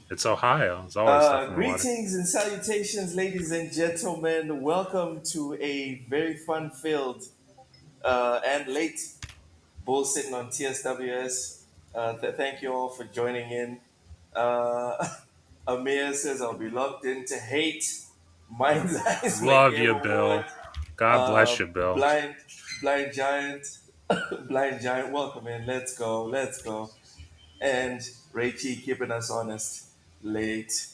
It's Ohio. There's always stuff in the water. Greetings and salutations, ladies and gentlemen. Welcome to a very fun-filled and late bull sitting on TSWS. Thank you all for joining in. Uh, Amir says I'll be locked into hate. Mind's eyes make Love you, everyone. Bill. God bless Uh, you, Bill. blind giant, blind giant. Welcome in. Let's go. Let's go. And Ray T keeping us honest. Late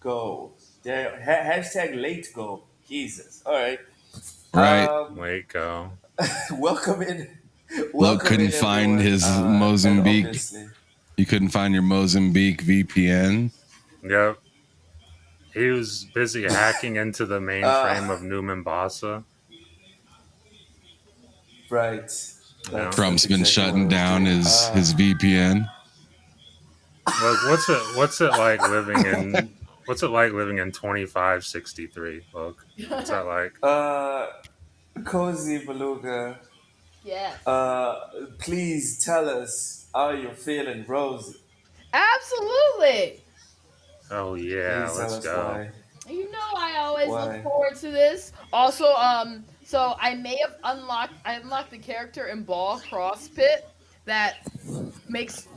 go. There, hashtag late go. Jesus. All right. Right. Wait, go. Welcome in. Loke Welcome couldn't in, find everyone. his And Mozambique. obviously, You couldn't find your Mozambique VPN. Yep. He was busy hacking into the uh, mainframe of Newman Bossa. right. Yeah. That's Trump's been exactly what I shutting was down doing. his VPN. Look, what's it like living in 2563? Look, what's that like? Uh, Cozy Beluga. Yes. Please tell us how you're feeling, Rose. Absolutely. Oh yeah, Please tell let's us go. why. You know I always look Why? forward to this. Also, so I may have unlocked the character in Ball Cross Pit that makes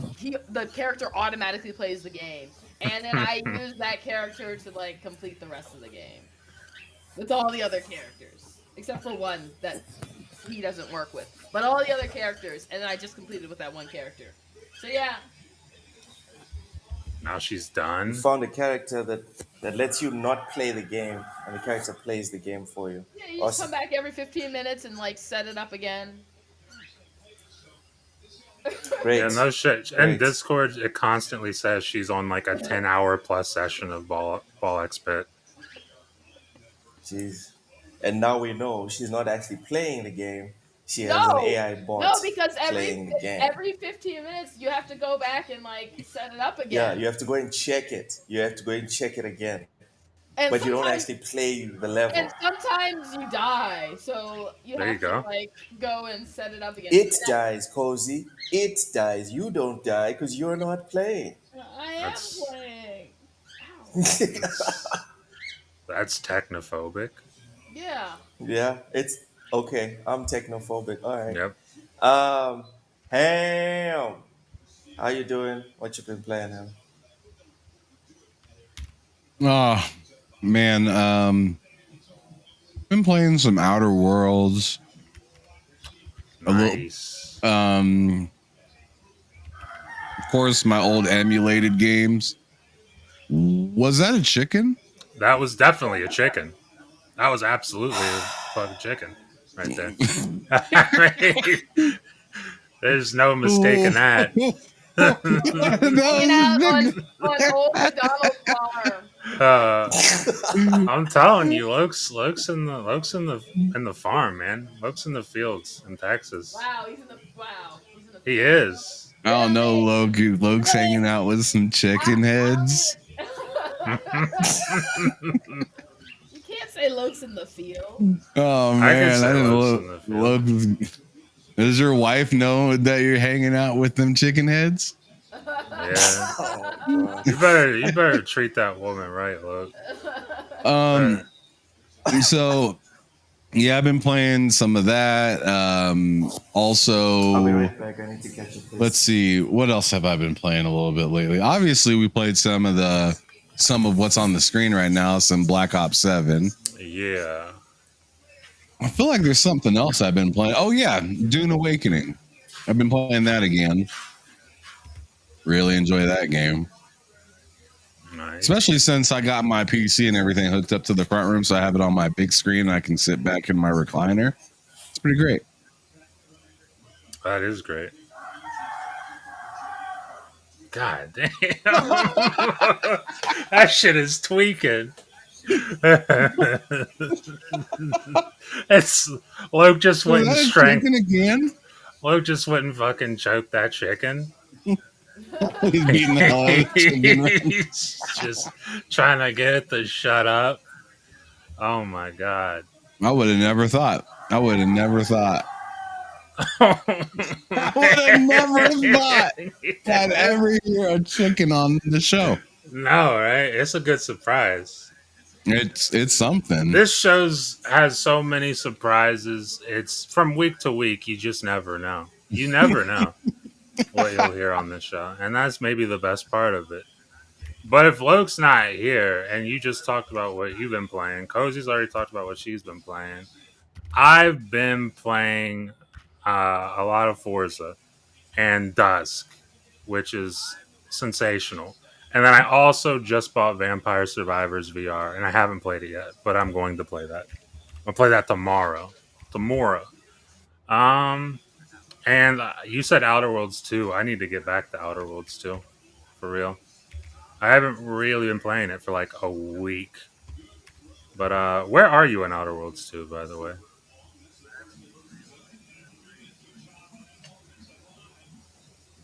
the character automatically plays the game. And then I use that character to like complete the rest of the game. With all the other characters. Except for one that he doesn't work with. But all the other characters, and then I just completed with that one character. So yeah. Now she's You done. found a character that lets you not play the game, and the character plays the game for you. Yeah, you just come Awesome. back every 15 minutes and like set it up again. Yeah, Great. no shit. In Great. Discord, it constantly says she's on like a 10-hour plus session of Ball X Pit. Jeez. And now we know she's not actually playing the game. She has an No, AI bot no, because every playing the game. every 15 minutes you have to go back and like set it up Yeah, again. you have to go and check it. You have to go and check it again. And But you don't sometimes actually play the level. and sometimes you die, so you There you have to go. like go and set it up again. It dies, Cozy. It dies. You don't die because you're not playing. I am That's playing. Ow. that's that's technophobic. Yeah. Yeah, it's okay. I'm technophobic. All right. Yep. Um, Ham. How you doing? What you been playing, Ham? Oh man, been playing some Outer Worlds. A little, Nice. of course, my old emulated games. Was that a chicken? That was definitely a chicken. That was absolutely a fucking chicken right there. There's no mistaking that. Hanging out on, That on old McDonald's farm. Uh, I'm telling you, Luke's in the farm, man. Luke's in the fields in Texas. Wow, he's in the He field. is. I don't know, Really? Loke's hanging out with some chicken heads. You can't say Luke's in the field. Oh I can man, say I didn't Luke's in the field. Loke. Does your wife know that you're hanging out with them chicken heads? Yeah. Oh, God. You better treat that woman right, Luke. Um. Better- So yeah, I've been playing some of that. I'll be Also, right back. I need to catch a place. let's see, what else have I been playing a little bit lately? Obviously, we played some of what's on the screen right now. Some Black Ops 7. Yeah. I feel like there's something else I've been playing. Oh yeah, Dune Awakening. I've been playing that again. Really enjoy that game. Nice. Especially since I got my PC and everything hooked up to the front room, so I have it on my big screen and I can sit back in my recliner. It's pretty great. That is great. God damn. That shit is tweaking. It's Luke just Was went and that a strength. chicken again? Luke just went and fucking choked that chicken. He's beating the hell out of the chicken. He's just trying to get it to shut up. Oh my god. I would have never thought. I would have never thought that I'd ever hear a chicken on the show. No, right? It's a good surprise. It's something. This shows has so many surprises. It's from week to week. You just never know. You never know what you'll hear on this show, and that's maybe the best part of it. But if Loke's not here, and you just talked about what you've been playing, Cozy's already talked about what she's been playing. I've been playing a lot of Forza and Dusk, which is sensational. And then I also just bought Vampire Survivors VR, and I haven't played it yet, but I'm going to play that. I'll play that tomorrow. Tomorrow. Um, and you said Outer Worlds 2. I need to get back to Outer Worlds 2, for real. I haven't really been playing it for like a week. But where are you in Outer Worlds 2, by the way?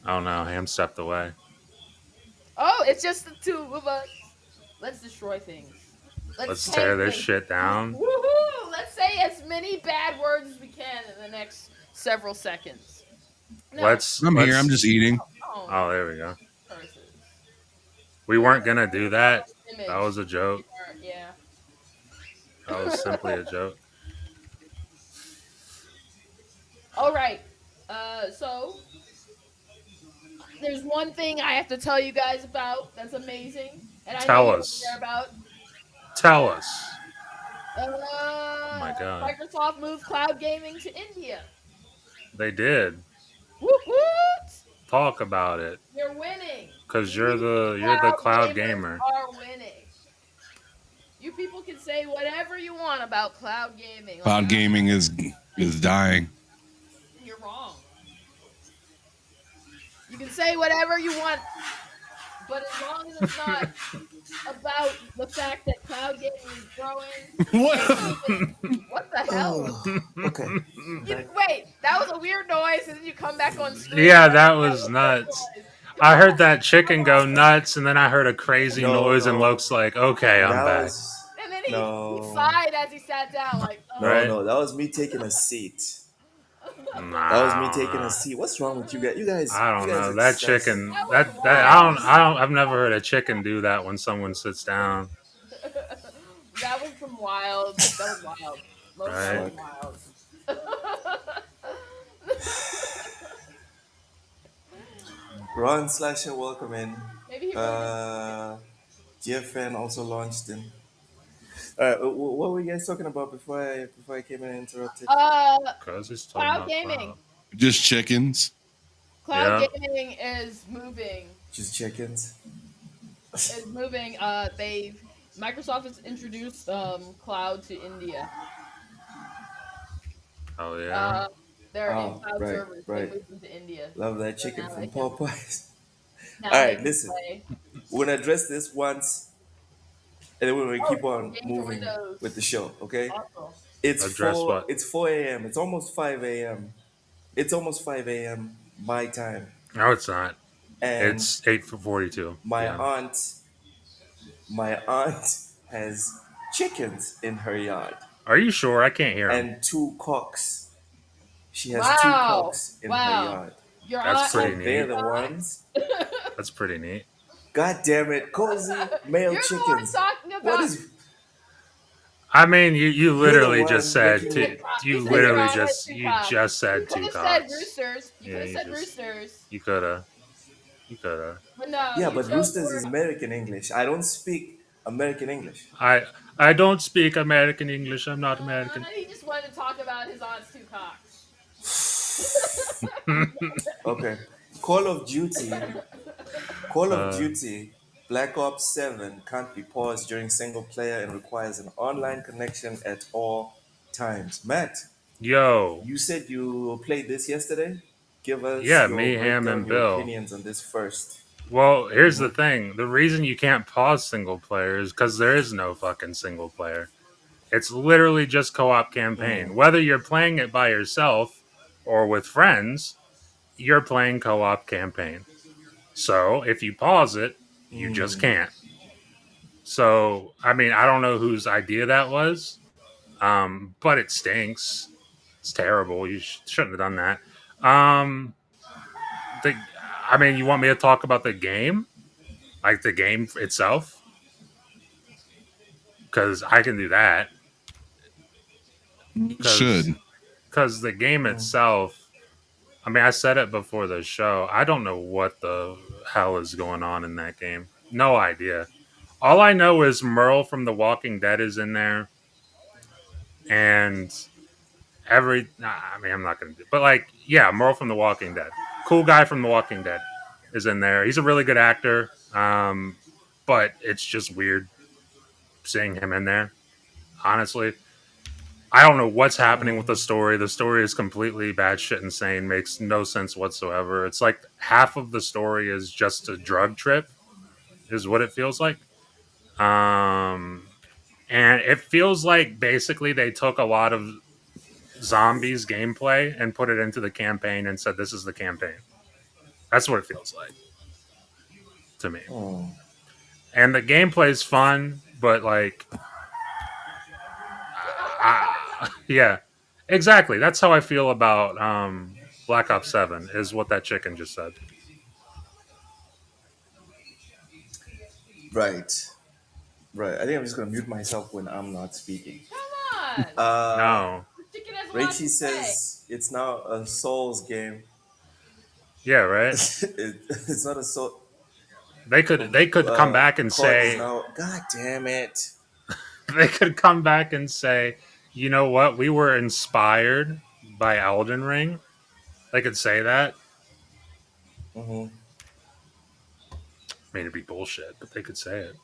Oh no, Ham stepped away. Oh, it's just the two of us. Let's destroy things. Let's Let's tear tank this things. shit down. Woohoo! Let's say as many bad words as we can in the next several seconds. No. I'm here. I'm Let's. just eating. Oh, Oh, there we go. curses. We weren't gonna do that. That Image. was a joke. Yeah. That was simply a joke. All right. So there's one thing I have to tell you guys about that's amazing, and I know Tell you don't us. care about. Tell us. Oh Uh, my god. Microsoft moved cloud gaming to India. They did. Woot woot! Talk about it. You're winning. Cause We you're the cloud cloud gamers gamer. are winning. You people can say whatever you want about cloud gaming. Like Cloud gaming is dying. you're wrong. You can say whatever you want, but as long as it's not about the fact that cloud gaming is growing and What? moving. What the hell? Oh, okay. You, Back. wait, that was a weird noise, and then you come back on screen. Yeah, What that the hell was was that nuts. noise? I Come heard on, that come chicken go on. nuts, and then I heard a crazy No, noise, and no. Loke's like, "Okay, I'm That back." was And then he no, sighed as he sat down, like, no, Right? no. That was me taking a seat. That was me taking a Nah, seat. What's wrong with you guys? I You don't guys know. are That disgusting. chicken, that was that wild. I've never heard a chicken do that when someone sits down. That was some wild. That was wild. Look, that Right? was Fuck. wild. Ron Slasher, welcome in. Maybe he really did. Uh, GFN also launched in. What were you guys talking about before I came in and interrupted? Cause he's talking Cloud about gaming. cloud. Just chickens. Cloud Yeah. gaming is moving. Just chickens. Is moving. They've Microsoft has introduced cloud to India. Oh yeah. Uh, they're in Oh, cloud right, servers. They right. moved them to India. Love that So chicken now from they can Popeyes. All now they right, can listen. play. We're gonna address this once, and then we're gonna Oh, keep on games for moving with the Windows. show. Okay? Awesome. It's Address four. what? It's 4 a.m. It's almost 5 a.m. It's almost 5 a.m. my time, No, it's not. and It's 8:42 my p.m. aunt, my aunt has chickens in her yard Are you sure? I can't hear him. and two cocks. She has two Wow. cocks in her Wow. yard. Your That's aunt pretty So has they're neat. the ones. That's pretty neat. God damn it, cozy male You're the one chickens. talking What about. is? I mean, you You're the literally just one said making You me. two. said You your literally aunt has just two you cocks. just You said could two have said cocks. roosters. You could Yeah, have you said just roosters. you coulda you coulda. But no, Yeah, you but chose the roosters is word. American English. I don't speak American English. I I don't speak American English. I'm not American. He just wanted to talk about his aunt's two cocks. Okay. Call of Duty. Call of uh, Duty. Black Ops 7 can't be paused during single player and requires an online connection at all times. Matt, yo, you said you played this yesterday. Give us yeah, your me, Ham, breakdown, and your Bill. opinions on this first. Well, here's Hmm. the thing. The reason you can't pause single player is because there is no fucking single player. It's literally just co-op Hmm. campaign. Whether you're playing it by yourself or with friends, you're playing co-op campaign. So if you pause it, you just Hmm. can't. So I mean, I don't know whose idea that was, but it stinks. It's terrible. You shouldn't have done that. Um, the, I mean, you want me to talk about the game? Like the game itself, because I can do that. Because Should. because the game Mm. itself, I mean, I said it before the show. I don't know what the hell is going on in that game. No idea. All I know is Merle from The Walking Dead is in there, and I mean, I'm not gonna do, but like, yeah, Merle from The Walking Dead, cool guy from The Walking Dead, is in there. He's a really good actor, but it's just weird seeing him in there. Honestly, I don't know what's happening with the Mm. story. The story is completely batshit insane, makes no sense whatsoever. It's like half of the story is just a drug trip, is what it feels like. Um, and it feels like basically they took a lot of zombies gameplay and put it into the campaign and said, this is the campaign. That's what it feels like to me. Mm. And the gameplay is fun, but like, yeah, exactly. That's how I feel about Black Ops 7, is what that chicken just said. Right. Right. I think I'm just gonna mute myself when I'm not speaking. Come on. Uh, No. The chicken has a lot Rachie to say. says it's now a Souls game. Yeah, right. It's not a soul. They could come back and COD is say now. God damn it. they could come back and say, you know what, we were inspired by Elden Ring. They could say that. Hmm. I mean, it'd be bullshit, but they could say it.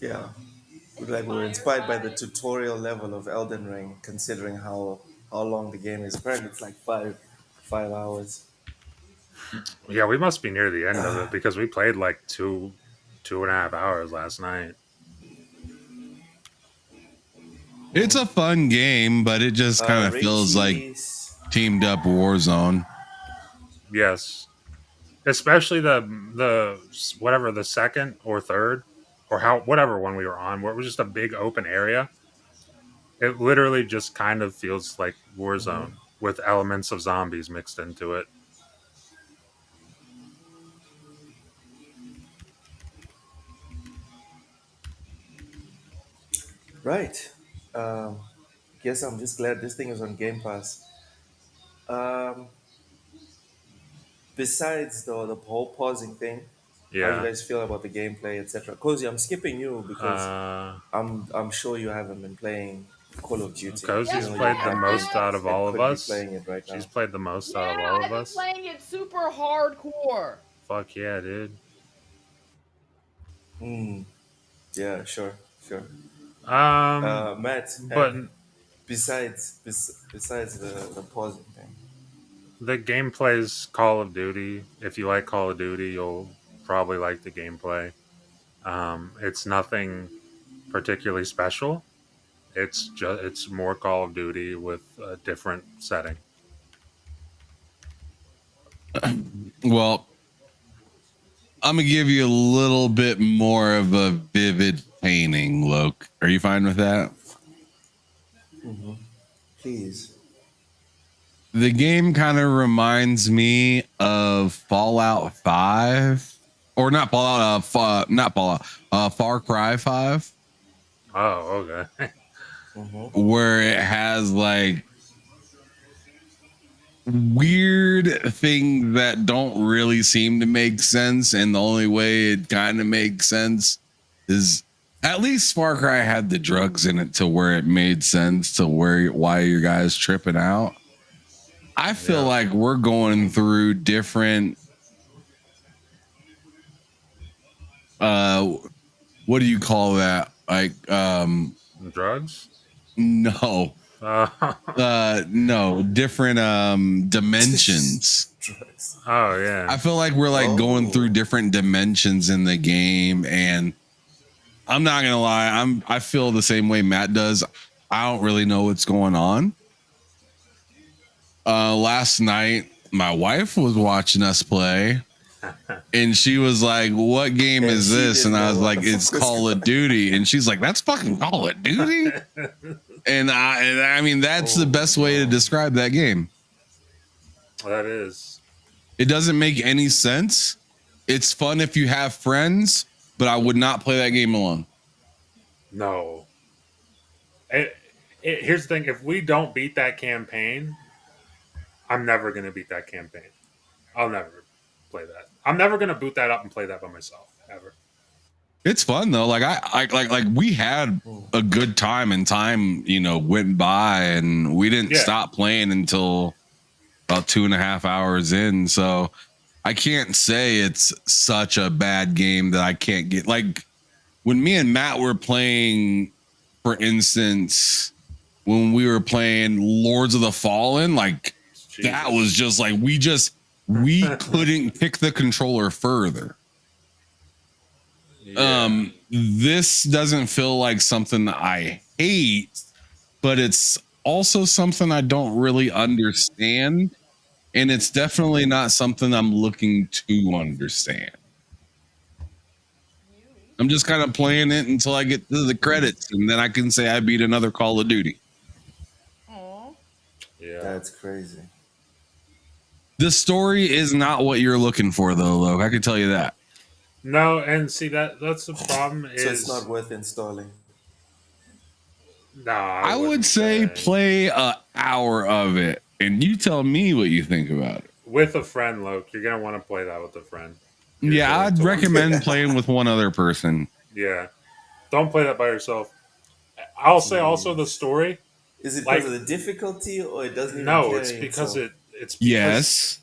Yeah. Like we were Inspired inspired by the by. tutorial level of Elden Ring, considering how long the game is. Apparently, it's like 5 hours. Yeah, we must be near the end of it because we played like 2.5 hours last night. It's a fun game, but it just kind of feels like Rachie's. teamed up Warzone. Yes, especially the whatever the second or third or how whatever one we were on, where it was just a big open area. It literally just kind of feels like Mhm. Warzone with elements of zombies mixed into it. Right. Um, guess I'm just glad this thing is on Game Pass. Um, Besides the whole pausing thing, how do you Yeah. guys feel about the gameplay, etc.? Cozy, I'm skipping you because Uh, I'm sure you haven't been playing Call of Duty, even Cozy's Yes, though you played the I have been most out have. of and all of could be us. playing it right She's now. played the most out of Yeah, all of I've been us. playing it super hardcore. Fuck yeah, dude. Mm, yeah, sure, sure. Matt, But besides the pausing thing. the gameplay's Call of Duty. If you like Call of Duty, you'll probably like the gameplay. It's nothing particularly special. It's more Call of Duty with a different setting. Well, I'm gonna give you a little bit more of a vivid painting, Loke. Are you fine with that? Hmm. Please. The game kind of reminds me of Fallout 5, or not Fallout, not Fallout, Far Cry 5, Oh, okay. Hmm. where it has like weird things that don't really seem to make sense, and the only way it kind of makes sense is at least Far Cry had the drugs in it to where it made sense to where why you guys tripping out. I feel Yeah. like we're going through different uh what do you call that? Like Drugs? no. Uh, No, different dimensions. Drugs. oh, yeah. I feel like we're like going through Oh. different dimensions in the game, and I'm not gonna lie, I feel the same way Matt does. I don't really know what's going on. Last night my wife was watching us play, and she was like, "What game And is she this?" didn't And I know was what like, the "It's fuck was Call of going Duty." And she's like, "That's fucking Call of Duty." And I mean, that's the on. best way to Oh, describe that game. That is. It doesn't make any sense. It's fun if you have friends, but I would not play that game alone. No. It, here's the thing: if we don't beat that campaign, I'm never gonna beat that campaign. I'll never play that. I'm never gonna boot that up and play that by myself ever. It's fun though. Like we had a good time, and time, went by, and we didn't Yeah. stop playing until about 2.5 hours in. So I can't say it's such a bad game that I can't get. Like when me and Matt were playing, for instance, when we were playing Lords of the Fallen, like that was just like we couldn't pick the controller further. Yeah. This doesn't feel like something I hate, but it's also something I don't really understand, and it's definitely not something I'm looking to understand. I'm just kind of playing it until I get to the credits, and then I can say I beat another Call of Duty. Aw. Yeah. That's crazy. The story is not what you're looking for, though, Loke. I can tell you that. No, and see that's the problem is So it's not worth installing. No, I would say play an hour of it, and you tell me what you think about it. With a friend, Loke. You're gonna want to play that with a friend. Yeah, I'd recommend playing with one other person. Yeah. Don't play that by yourself. I'll say also the story. Is it because of the difficulty, or it doesn't even No, carry it's because itself? it's because Yes.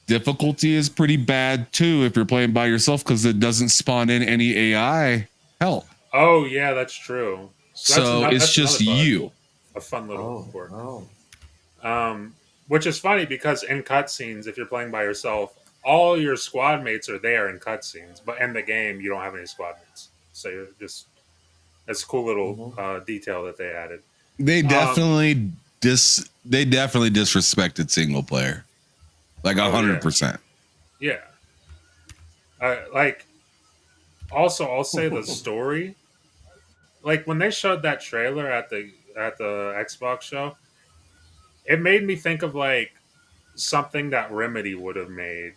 Difficulty is pretty bad too if you're playing by yourself, because it doesn't spawn in any AI help. Oh yeah, that's true. So it's just you. A fun little quirk. Oh. Which is funny because in cutscenes, if you're playing by yourself, all your squad mates are there in cutscenes, but in the game you don't have any squad mates. So you're just that's a cool little detail that they added. They definitely disrespected single player, like 100%. Yeah. Like also, I'll say the story. Like when they showed that trailer at the Xbox show, it made me think of like something that Remedy would have made.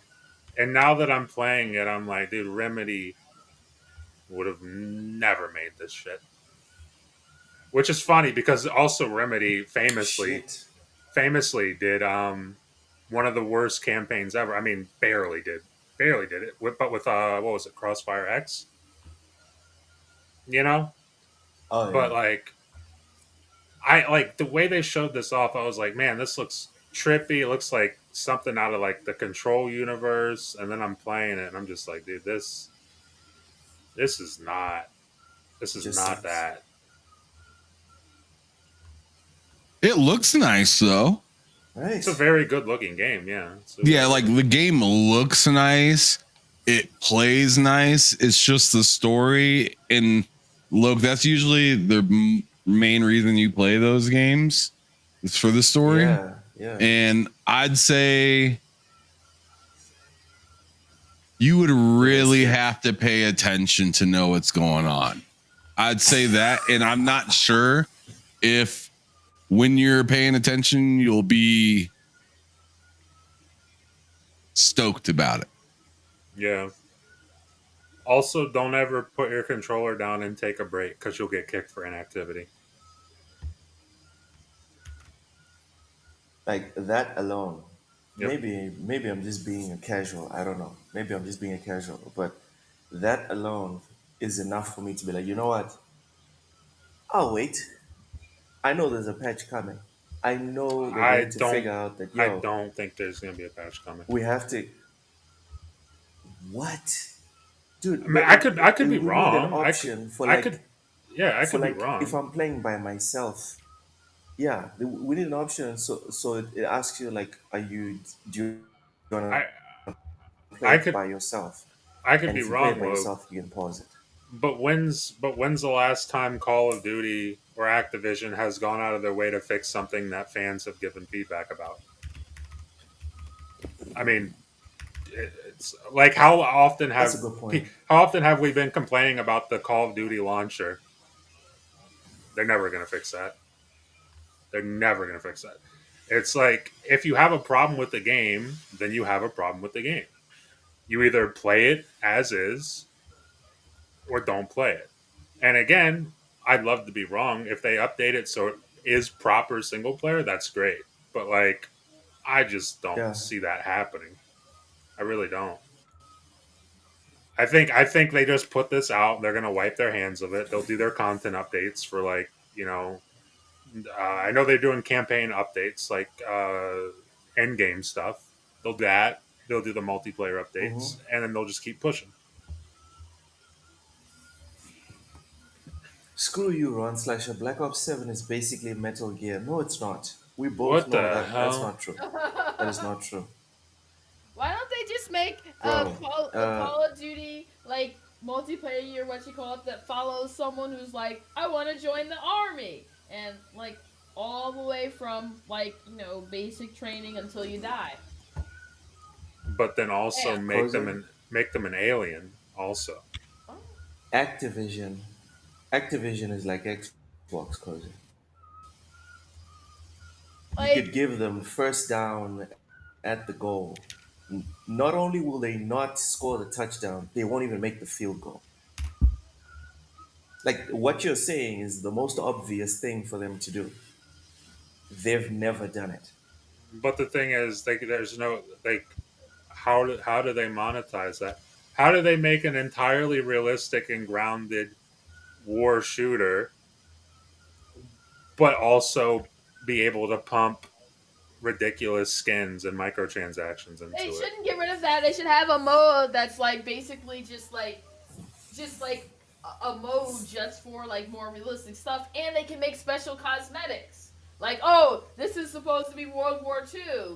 And now that I'm playing it, I'm like, dude, Remedy would have never made this shit. Which is funny because also Remedy famously did one of the worst campaigns ever. I mean, barely did it. But with what was it, Crossfire X? You know? Oh, yeah. But like I like the way they showed this off, I was like, man, this looks trippy. It looks like something out of like the Control universe. And then I'm playing it and I'm just like, dude, this is not that. It looks nice though. Nice. It's a very good looking game, yeah. Yeah, like the game looks nice. It plays nice. It's just the story. And look, that's usually the main reason you play those games. It's for the story. Yeah. And I'd say you would really have to pay attention to know what's going on. I'd say that. And I'm not sure if when you're paying attention, you'll be stoked about it. Yeah. Also, don't ever put your controller down and take a break because you'll get kicked for inactivity. Like that alone. Yep. Maybe I'm just being a casual. I don't know. Maybe I'm just being a casual. But that alone is enough for me to be like, you know what? I'll wait. I know there's a patch coming. I know they're going to figure out that, I don't think there's going to be a patch coming. we have to. What? Dude, I mean, I could be wrong. An option I could be wrong. If I'm playing by myself, yeah, we need an option. So it asks you like, do you want to play it by yourself? I could and be if you wrong. play it by yourself, you can pause it. But when's the last time Call of Duty or Activision has gone out of their way to fix something that fans have given feedback about? I mean, it's like how often have we been complaining about the Call of Duty launcher? They're never going to fix that. They're never going to fix that. It's like if you have a problem with the game, then you have a problem with the game. You either play it as is or don't play it. And again, I'd love to be wrong. If they update it so it is proper single player, that's great. But like, I just don't Yeah. see that happening. I really don't. I think they just put this out. They're gonna wipe their hands of it. They'll do their content updates for like I know they're doing campaign updates like end game stuff. They'll do that. They'll do the multiplayer Mm-hmm. updates, and then they'll just keep pushing. Screw you, Ron Slasher. Black Ops 7 is basically Metal Gear. No, it's not. We both What know the that that's hell? not true. That is not true. Why don't they just make Bro, A Call of Duty like multiplayer, what you call it, that follows someone who's like, I want to join the army, and like all the way from like basic training until you die. But then also Yeah. Cozy, make them an alien. Also, Oh. Activision. Activision is like Xbox, Cozy. You could Like, give them first down at the goal. Not only will they not score the touchdown, they won't even make the field goal. Like what you're saying is the most obvious thing for them to do. They've never done it. but the thing is, there's no like how do they monetize that? How do they make an entirely realistic and grounded war shooter, but also be able to pump ridiculous skins and microtransactions they into it? shouldn't get rid of that. They should have a mode that's like basically just like a mode just for like more realistic stuff, and they can make special cosmetics. Like, oh, this is supposed to be World War II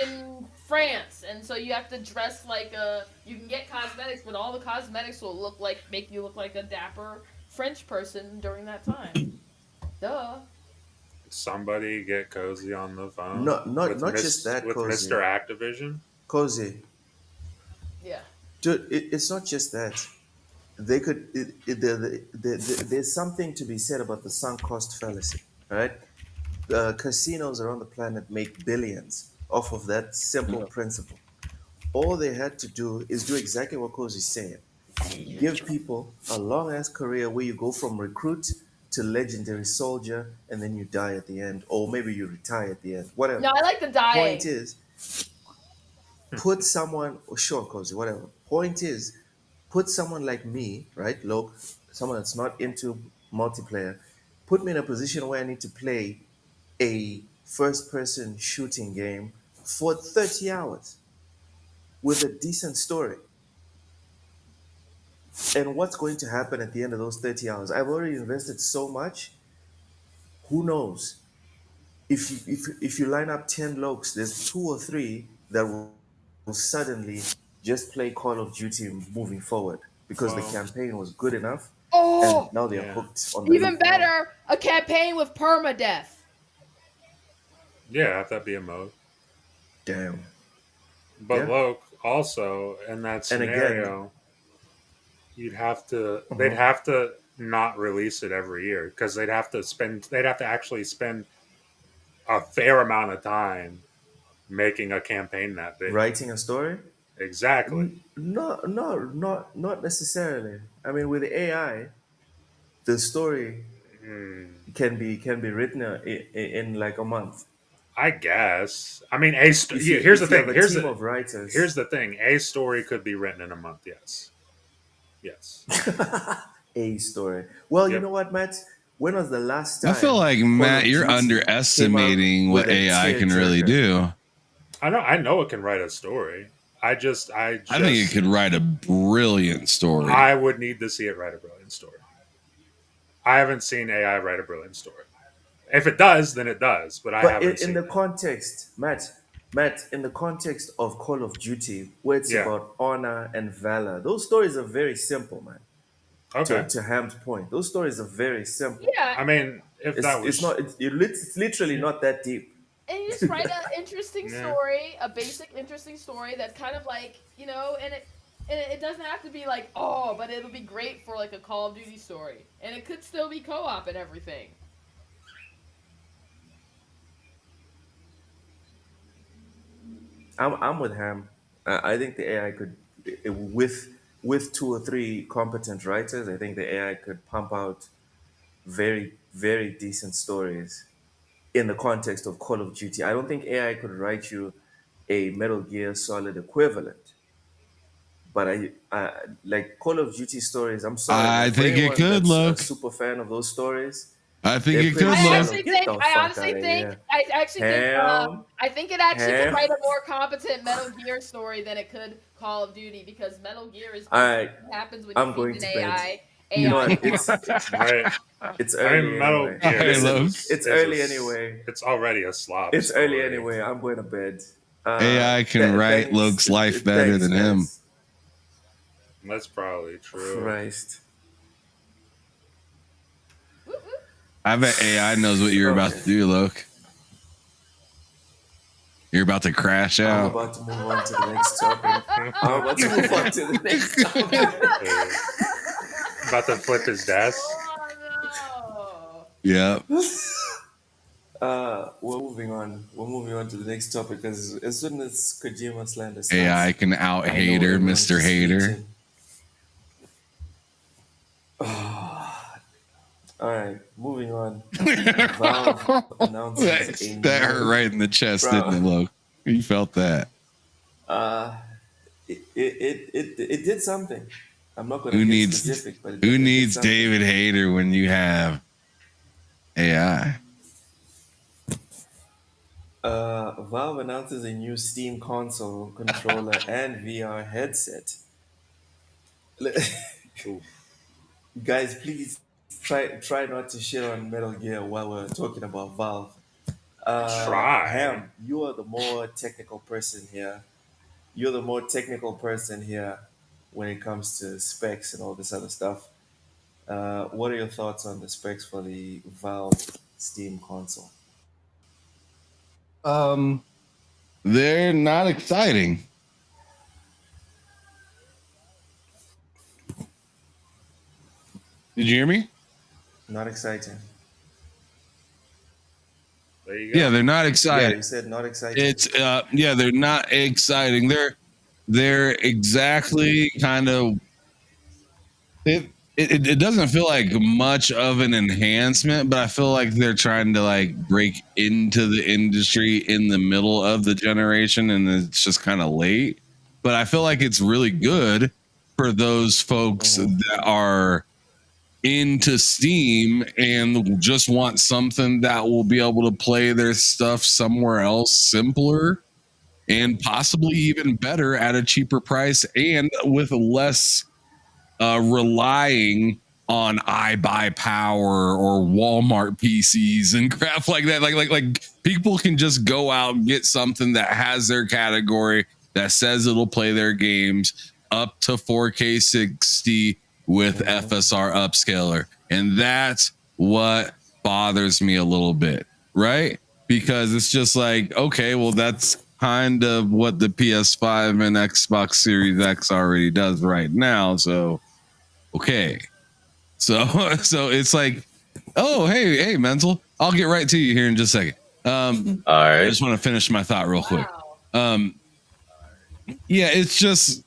in France, and so you have to dress like a. You can get cosmetics, but all the cosmetics will make you look like a dapper French person during that time. Duh. Somebody get cozy on the phone Not just that, with Mister Cozy. Activision. Cozy. Yeah. Dude, it's not just that. They could. There's something to be said about the sunk cost fallacy, right? Casinos around the planet make billions off of that simple principle. All they had to do is do exactly what Cozy's saying. Give people a long ass career where you go from recruit to legendary soldier and then you die at the end, or maybe you retire at the end, No, whatever. I like the Point dying. is, put someone, or sure, Cozy, whatever. Point is, put someone like me, right, Loke, someone that's not into multiplayer, put me in a position where I need to play a first person shooting game for 30 hours with a decent story. And what's going to happen at the end of those 30 hours? I've already invested so much. Who knows? If you line up 10 lokes, there's two or three that will suddenly just play Call of Duty moving forward because the Well, campaign was good enough and now Oh, they're yeah, hooked on the even loot now. better, a campaign with permadeath. yeah, that'd be a mode. Damn. But Yeah. Loke also in that And again, scenario, they'd uh-huh. have to not release it every year because they'd have to actually spend a fair amount of time making a campaign that big. Writing a story? Exactly. Not necessarily. I mean, with AI, the story Hmm. can be written in like a month. I guess. I mean, If yeah, you here's the if you have thing. a team of Here's writers, the thing. A story could be written in a month. Yes. Yes. a story. Well, you know Yep. what, Matt? When was the last I feel time like Call Matt, of you're Duty came out underestimating with what a AI can really tearjerker? do. I know it can write a story. I think it could write a brilliant story. I would need to see it write a brilliant story. I haven't seen AI write a brilliant story. If it does, then it does, but I But haven't in seen the it. context, Matt, in the context of Call of Duty, where it's Yeah. about honor and valor, those stories are very simple, man. To Okay. to Ham's point, those stories are very simple. Yeah, I mean, if that It's was not it's literally not that deep. and you just write an interesting yeah. story, a basic interesting story that's kind of like and it doesn't have to be like, oh, but it'll be great for like a Call of Duty story, and it could still be co-op and everything. I'm with Ham. I think the AI could, with 2 or 3 competent writers, I think the AI could pump out very, very decent stories in the context of Call of Duty. I don't think AI could write you a Metal Gear Solid equivalent, but I like Call of Duty stories. I'm sorry, I man. For think it anyone could, that's a look. super fan of those stories, I think they're it pretty could, I look. shallow. actually Get think, the I fuck out honestly of think, here. I actually think, Ham, I think it actually could ham. write a more competent Metal Gear story than it could Call of Duty, because Metal Gear is All basically right, what happens when you I'm feed going an to bed. AI. You know AI what? I It's I early mean, Metal anyway. Gear Hey, Listen, look. is it's is early anyway. it's already a slop It's early story. anyway. I'm going to bed. AI can write Luke's life better Thanks, than him. guys. That's probably true. Christ. Whoop, whoop. I bet AI knows what you're about Okay, to do, Luke. You're about to crash I'm out. about to move on to the next topic. I'm about to move on to the next topic. About to flip his desk. Oh Yep. We're moving on. We're moving on to the next topic because as soon as Kojima slander AI starts, can out I know hater everyone's Mr. just Hater. reaching. All right, moving on. Valve announces a That hurt new, right in the chest, bro. didn't it, Luke? You felt that. It did something. I'm not going to Who get needs specific, but it who definitely did needs something. David Hater when you have AI? Valve announces a new Steam console, controller, and VR headset. Guys, please try not to shit on Metal Gear while we're talking about Valve. Try. Ham, you are the more technical person here. You're the more technical person here when it comes to specs and all this other stuff. What are your thoughts on the specs for the Valve Steam console? They're not exciting. Did you hear me? Not exciting. There you go. Yeah, they're not Yeah, exciting. you said not exciting. It's yeah, they're not exciting. They're exactly kind of it doesn't feel like much of an enhancement, but I feel like they're trying to like break into the industry in the middle of the generation and it's just kind of late. But I feel like it's really good for those folks that are into Steam and just want something that will be able to play their stuff somewhere else simpler and possibly even better at a cheaper price and with less relying on iBuyPower or Walmart PCs and crap like that. Like people can just go out and get something that has their category that says it'll play their games up to 4K 60 with FSR upscaler. And that's what bothers me a little bit, right? Because it's just like, okay, well, that's kind of what the PS5 and Xbox Series X already does right now. So, okay. So it's like, oh, hey, Mental, I'll get right to you here in just a second. All I right. just want to finish my thought real quick. wow. Yeah, it's just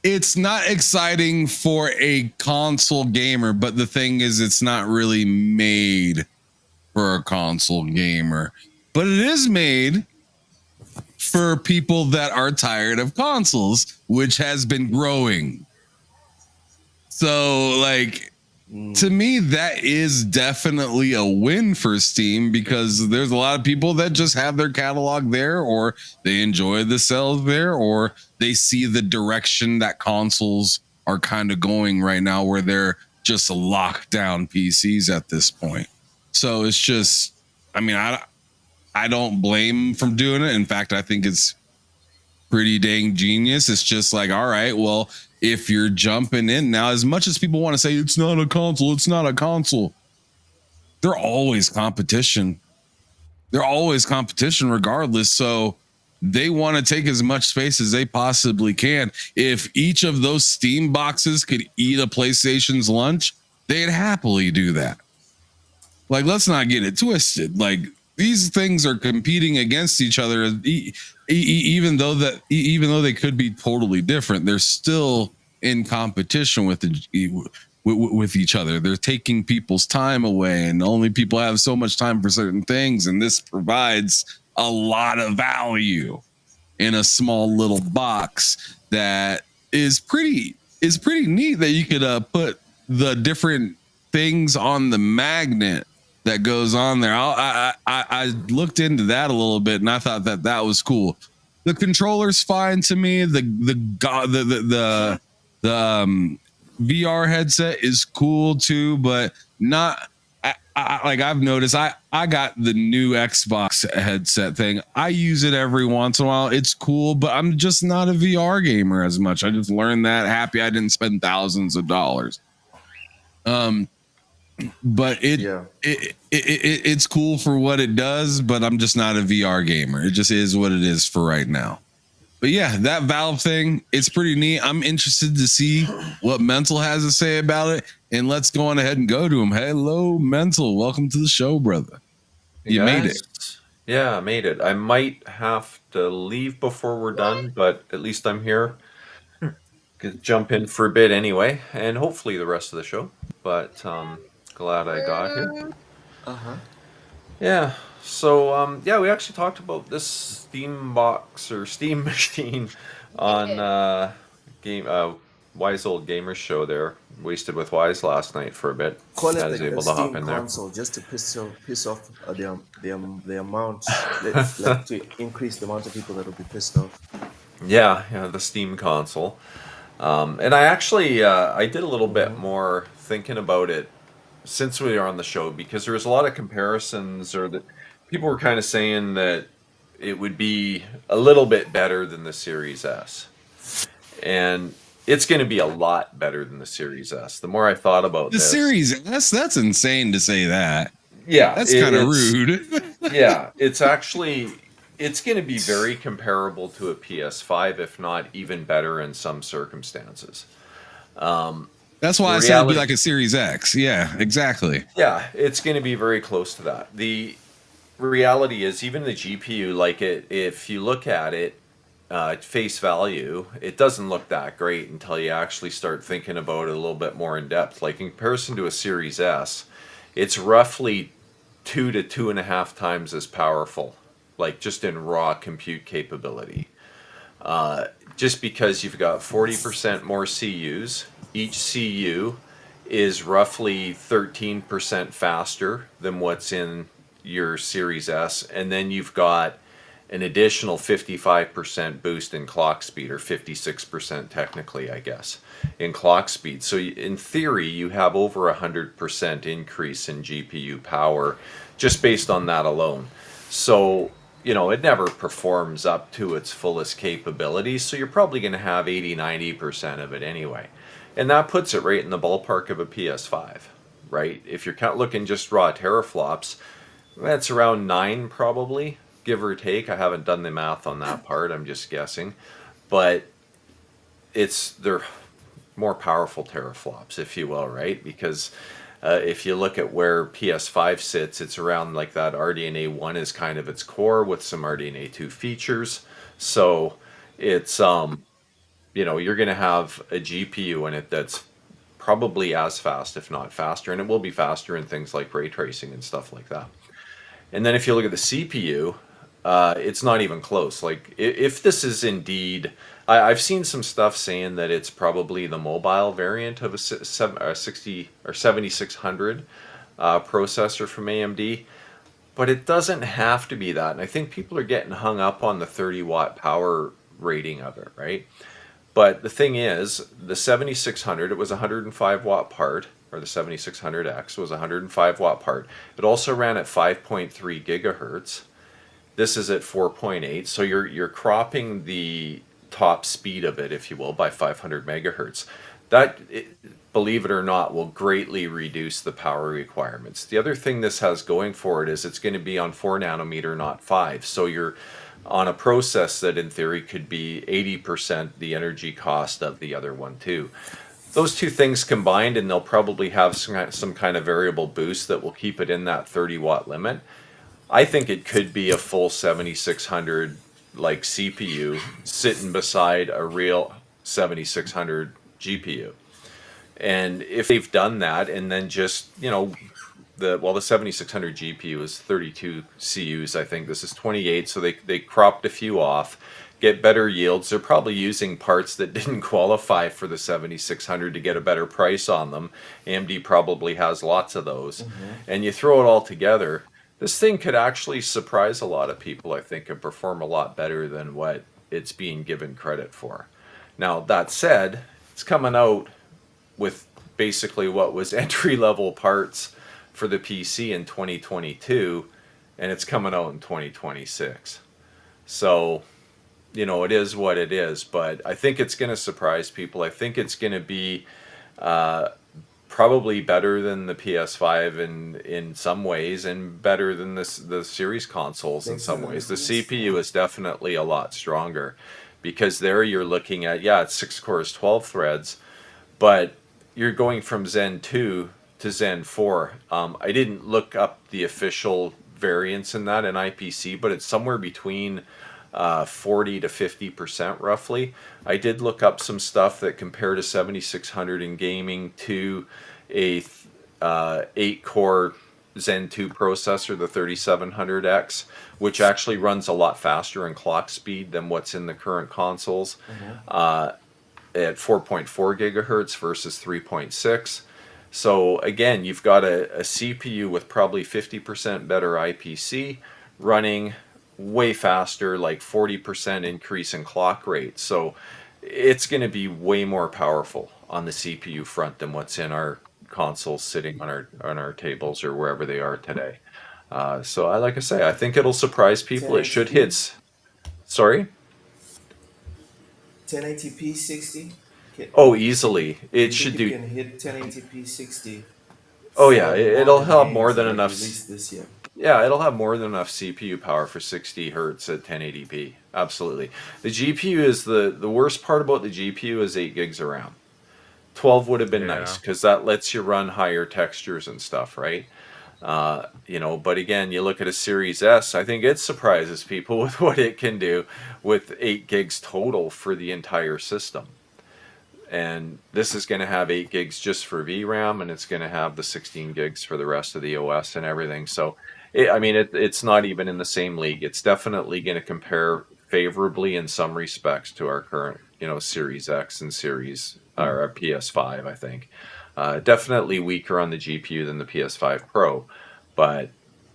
it's not exciting for a console gamer, but the thing is it's not really made for a console gamer. But it is made for people that are tired of consoles, which has been growing. So like to me, that is definitely a win for Steam because there's a lot of people that just have their catalog there or they enjoy the sales there or they see the direction that consoles are kind of going right now where they're just locked down PCs at this point. So it's just, I mean, I don't blame from doing it. In fact, I think it's pretty dang genius. It's just like, all right, well, if you're jumping in now, as much as people want to say it's not a console, they're always competition. They're always competition regardless. So they want to take as much space as they possibly can. If each of those Steam boxes could eat a PlayStation's lunch, they'd happily do that. Like, let's not get it twisted. Like, these things are competing against each other. Even though they could be totally different, they're still in competition with each other. They're taking people's time away, and only people have so much time for certain things. And this provides a lot of value in a small little box that is pretty neat, that you could put the different things on the magnet that goes on there. I looked into that a little bit, and I thought that was cool. The controller's fine to me. The VR headset is cool too, but not. Like I've noticed, I got the new Xbox headset thing. I use it every once in a while. It's cool, but I'm just not a VR gamer as much. I just learned that. Happy I didn't spend thousands of dollars. But it's cool for what it does, but I'm just not a VR gamer. It just is what it is for right now. But yeah, that Valve thing, it's pretty neat. I'm interested to see what Mental has to say about it. And let's go on ahead and go to him. Hello, Mental. Welcome to the show, brother. Hey You made it. guys. Yeah, I made it. I might have to leave before we're done, but at least I'm here. Could jump in for a bit anyway, and hopefully the rest of the show. But glad I got here. Uh-huh. Yeah. So yeah, we actually talked about this Steam box or Steam machine on game Wise Old Gamers show there. Wasted with Wise last night for a bit. Call I it was like a able to hop Steam in there. console, just to piss off the amount, like to increase the amount of people that will be pissed off. Yeah, the Steam console. And I actually I did a little bit more thinking about it since we are on the show, because there was a lot of comparisons, or that people were kind of saying that it would be a little bit better than the Series S. And it's going to be a lot better than the Series S. The more I thought about The this, Series S, that's insane to say that. yeah, That's kind of rude. yeah, it's going to be very comparable to a PS5, if not even better in some circumstances. That's why I said it'd be like a Series X. Yeah, exactly. Yeah, it's going to be very close to that. The reality is, even the GPU, like if you look at it at face value, it doesn't look that great until you actually start thinking about it a little bit more in depth. Like in comparison to a Series S, it's roughly 2 to 2.5 times as powerful, like just in raw compute capability. Just because you've got 40% more CUs. Each CU is roughly 13% faster than what's in your Series S, and then you've got an additional 55% boost in clock speed, or 56% technically, I guess, in clock speed. So in theory, you have over 100% increase in GPU power just based on that alone. So, it never performs up to its fullest capabilities, so you're probably going to have 80-90% of it anyway. And that puts it right in the ballpark of a PS5, right? If you're looking just raw teraflops, that's around 9 probably, give or take. I haven't done the math on that part, I'm just guessing. But they're more powerful teraflops, if you will, right? Because if you look at where PS5 sits, it's around like that. RDNA 1 is kind of its core with some RDNA 2 features. So it's you're going to have a GPU in it that's probably as fast, if not faster, and it will be faster in things like ray tracing and stuff like that. And then if you look at the CPU, it's not even close. Like if this is indeed, I've seen some stuff saying that it's probably the mobile variant of a 60 or 7600 processor from AMD, but it doesn't have to be that. And I think people are getting hung up on the 30-watt power rating of it, right? But the thing is, the 7600, it was a 105-watt part, or the 7600X was a 105-watt part. It also ran at 5.3 gigahertz. This is at 4.8, so you're cropping the top speed of it, if you will, by 500 megahertz. That, believe it or not, will greatly reduce the power requirements. The other thing this has going for it is it's going to be on 4 nanometer, not 5. So you're on a process that in theory could be 80% the energy cost of the other one too. Those two things combined, and they'll probably have some kind of variable boost that will keep it in that 30-watt limit. I think it could be a full 7600 like CPU sitting beside a real 7600 GPU. And if they've done that and then just, the 7600 GPU is 32 CUs, I think this is 28, so they cropped a few off, get better yields. They're probably using parts that didn't qualify for the 7600 to get a better price on them. AMD probably has lots of those. And you throw it all together, this thing could actually surprise a lot of people, I think, and perform a lot better than what it's being given credit for. Now, that said, it's coming out with basically what was entry level parts for the PC in 2022, and it's coming out in 2026. So, it is what it is, but I think it's going to surprise people. I think it's going to be probably better than the PS5 in some ways, and better than the series consoles in some ways. The CPU is definitely a lot stronger, because there you're looking at, it's 6 cores, 12 threads, but you're going from Zen 2 to Zen 4. I didn't look up the official variance in that in IPC, but it's somewhere between 40 to 50% roughly. I did look up some stuff that compared a 7600 in gaming to a 8-core Zen 2 processor, the 3700X, which actually runs a lot faster in clock speed than what's in the current consoles. At 4.4 gigahertz versus 3.6. So again, you've got a CPU with probably 50% better IPC running way faster, like 40% increase in clock rate. So it's going to be way more powerful on the CPU front than what's in our consoles sitting on our tables or wherever they are today. So like I say, I think it'll surprise people. It should 1080p, hit. Sorry? 1080p 60. Oh, easily. Do It you think should it do. can hit 1080p 60 Oh yeah, for it'll modern have more games than like enough. released this year? Yeah, it'll have more than enough CPU power for 60 hertz at 1080p. Absolutely. The GPU is the worst part about the GPU is 8 gigs of RAM. 12 would have been nice Yeah. because that lets you run higher textures and stuff, right? But again, you look at a Series S, I think it surprises people with what it can do with 8 gigs total for the entire system. And this is going to have 8 gigs just for VRAM, and it's going to have the 16 gigs for the rest of the OS and everything. So, it's not even in the same league. It's definitely going to compare favorably in some respects to our current, Series X and Series or our PS5. I think definitely weaker on the GPU than the PS5 Pro, but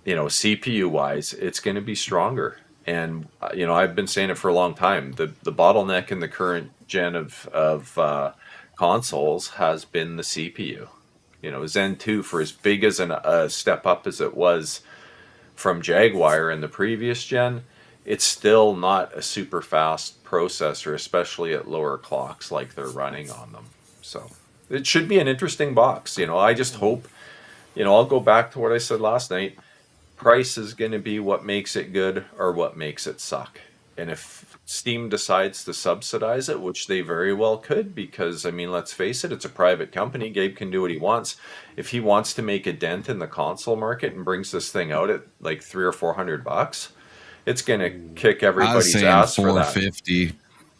CPU wise, it's going to be stronger. And I've been saying it for a long time. The bottleneck in the current gen of consoles has been the CPU. Zen 2, for as big as a step up as it was from Jaguar in the previous gen, it's still not a super fast processor, especially at lower clocks like they're running on them. So it should be an interesting box. I just hope, I'll go back to what I said last night. Price is going to be what makes it good or what makes it suck. And if Steam decides to subsidize it, which they very well could, because let's face it, it's a private company. Gabe can do what he wants. If he wants to make a dent in the console market and brings this thing out at like $300 or $400, it's going to kick I was everybody's saying ass for that. 450.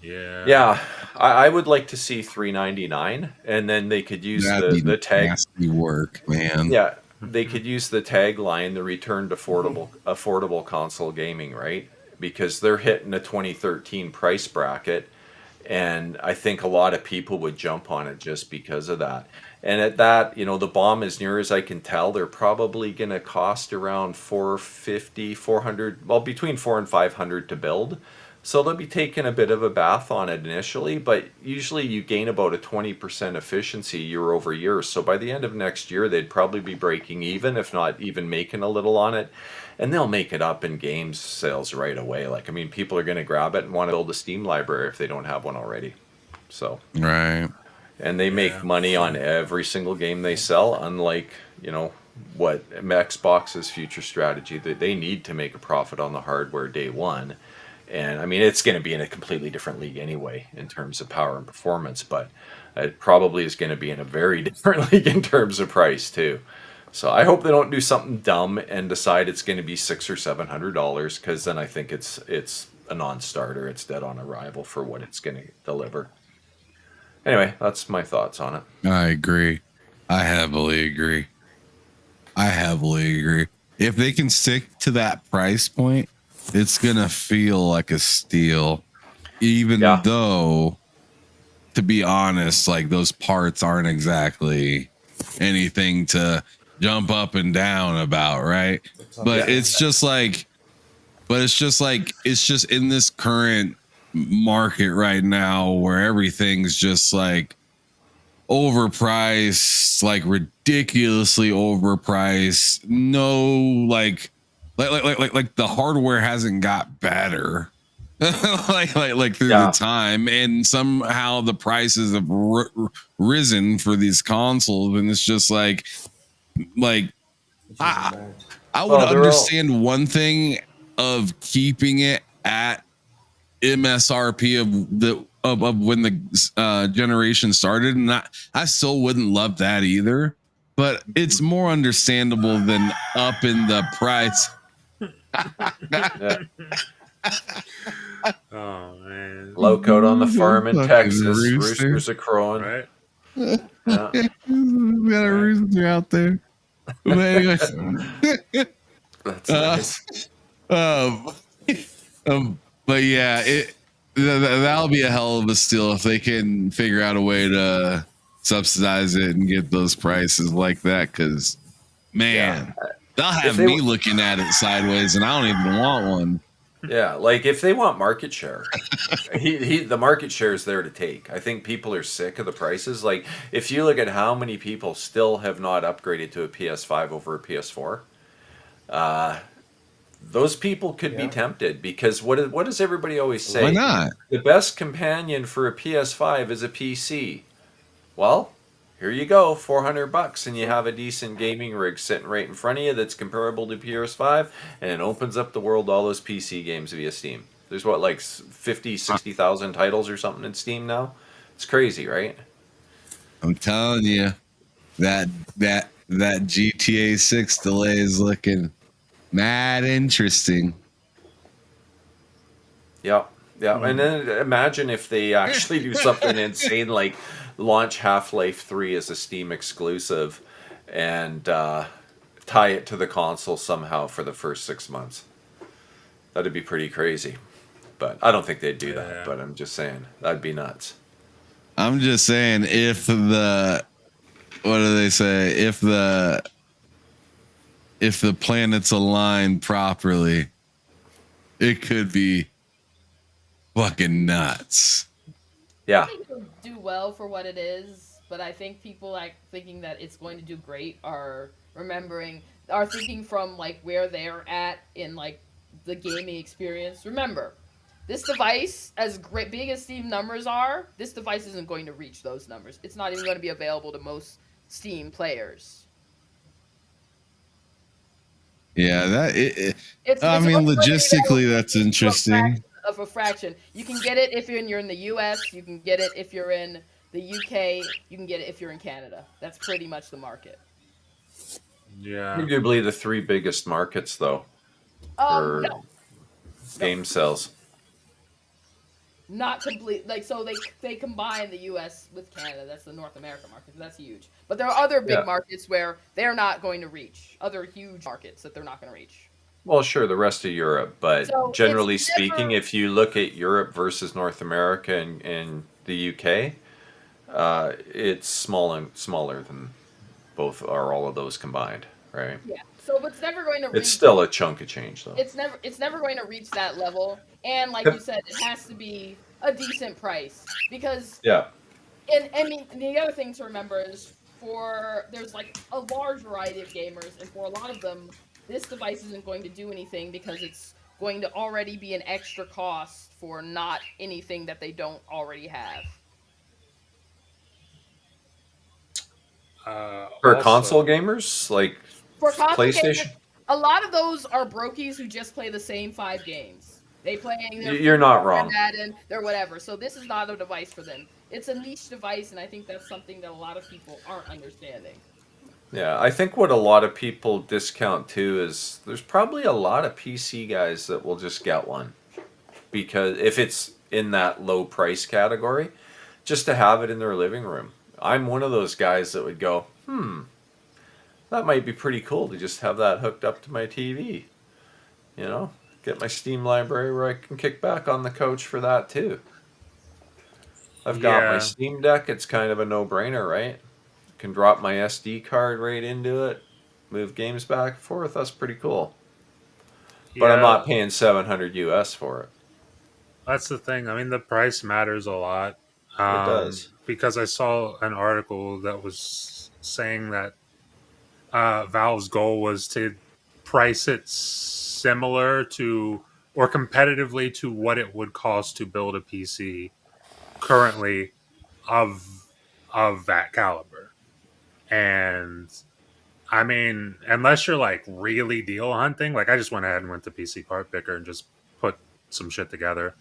Yeah. Yeah, I would like to see $399, and then they could use That'd the be tag. nasty work, man. Yeah, they could use the tagline, the return to affordable console gaming, right? Because they're hitting a 2013 price bracket, and I think a lot of people would jump on it just because of that. And at that, the bomb, as near as I can tell, they're probably going to cost around 450, 400, well, between 4 and 500 to build. So they'll be taking a bit of a bath on it initially, but usually you gain about a 20% efficiency year over year. So by the end of next year, they'd probably be breaking even, if not even making a little on it. And they'll make it up in games sales right away. People are going to grab it and want to build a Steam library if they don't have one already. So, Right. and they make Yeah. money on every single game they sell, unlike, what Xbox's future strategy, that they need to make a profit on the hardware day one. And it's going to be in a completely different league anyway in terms of power and performance, but it probably is going to be in a very different league in terms of price too. So I hope they don't do something dumb and decide it's going to be $600 or $700, because then I think it's a non-starter. It's dead on arrival for what it's going to deliver. Anyway, that's my thoughts on it. I agree. I heavily agree. If they can stick to that price point, it's gonna feel like a steal. Even Yeah. though, to be honest, like those parts aren't exactly anything to jump up and down about, right? But it's just like, it's just in this current market right now where everything's just like overpriced, like ridiculously overpriced. No, like the hardware hasn't got better. like through the time, and somehow the prices have risen for these consoles, and it's just like I would understand one thing of keeping it at MSRP of when the generation started, and I still wouldn't love that either. But it's more understandable than up in the price. Oh man! Low coat on the farm in Texas. Roosters are crowing. Right? Yeah. Got a rooster out there. But anyway, that's nice. But yeah, that'll be a hell of a steal if they can figure out a way to subsidize it and get those prices like that. Because man, they'll have me looking at it sideways, and I don't even want one. Yeah, like if they want market share, the market share is there to take. I think people are sick of the prices. Like if you look at how many people still have not upgraded to a PS5 over a PS4, those people could be tempted, because what does everybody always say? Why not? The best companion for a PS5 is a PC. Well, here you go, $400, and you have a decent gaming rig sitting right in front of you that's comparable to PS5, and it opens up the world to all those PC games via Steam. There's what, like 50, 60,000 titles or something in Steam now? It's crazy, right? I'm telling you, that GTA 6 delay is looking mad interesting. Yeah. And then imagine if they actually do something insane like launch Half-Life 3 as a Steam exclusive and tie it to the console somehow for the first 6 months. That'd be pretty crazy. But I don't think they'd do that, but I'm just saying, that'd be nuts. I'm just saying, if the, what do they say? If the planets align properly, it could be fucking nuts. Yeah. I think it'll do well for what it is, but I think people like thinking that it's going to do great are thinking from like where they're at in like the gaming experience. Remember, this device, as big as Steam numbers are, this device isn't going to reach those numbers. It's not even going to be available to most Steam players. Yeah, I mean, logistically, that's interesting. Of a fraction. You can get it if you're in the US, you can get it if you're in the UK, you can get it if you're in Canada. That's pretty much the market. Yeah. Arguably the three biggest markets, though, for game sales. Not complete. Like, so they combine the US with Canada. That's the North America market. That's huge. But there are other big markets where they're not going to reach. Other huge markets that they're not going to reach. Well, sure, the rest of Europe, but generally speaking, if you look at Europe versus North America and the UK, it's smaller than both or all of those combined, right? Yeah. So it's never going to reach. It's still a chunk of change, though. It's never going to reach that level, and like you said, it has to be a decent price because. Yeah. And I mean, the other thing to remember is there's like a large variety of gamers, and for a lot of them, this device isn't going to do anything because it's going to already be an extra cost for not anything that they don't already have. For console gamers, like for console PlayStation, gamers, a lot of those are brokies who just play the same 5 games. They playing their You're not wrong. Madden, they're whatever. So this is not a device for them. It's a niche device, and I think that's something that a lot of people aren't understanding. Yeah, I think what a lot of people discount too is there's probably a lot of PC guys that will just get one because if it's in that low price category, just to have it in their living room. I'm one of those guys that would go, that might be pretty cool to just have that hooked up to my TV. You know, get my Steam library where I can kick back on the couch for that too. I've got my Yeah, Steam Deck. It's kind of a no-brainer, right? Can drop my SD card right into it, move games back and forth. That's pretty cool. But I'm yeah. not paying 700 US for it. That's the thing. I mean, the price matters a lot. It does. Because I saw an article that was saying that Valve's goal was to price it similar to or competitively to what it would cost to build a PC currently of that caliber. And I mean, unless you're like really deal hunting, like I just went ahead and went to PC Part Picker and just put some shit together.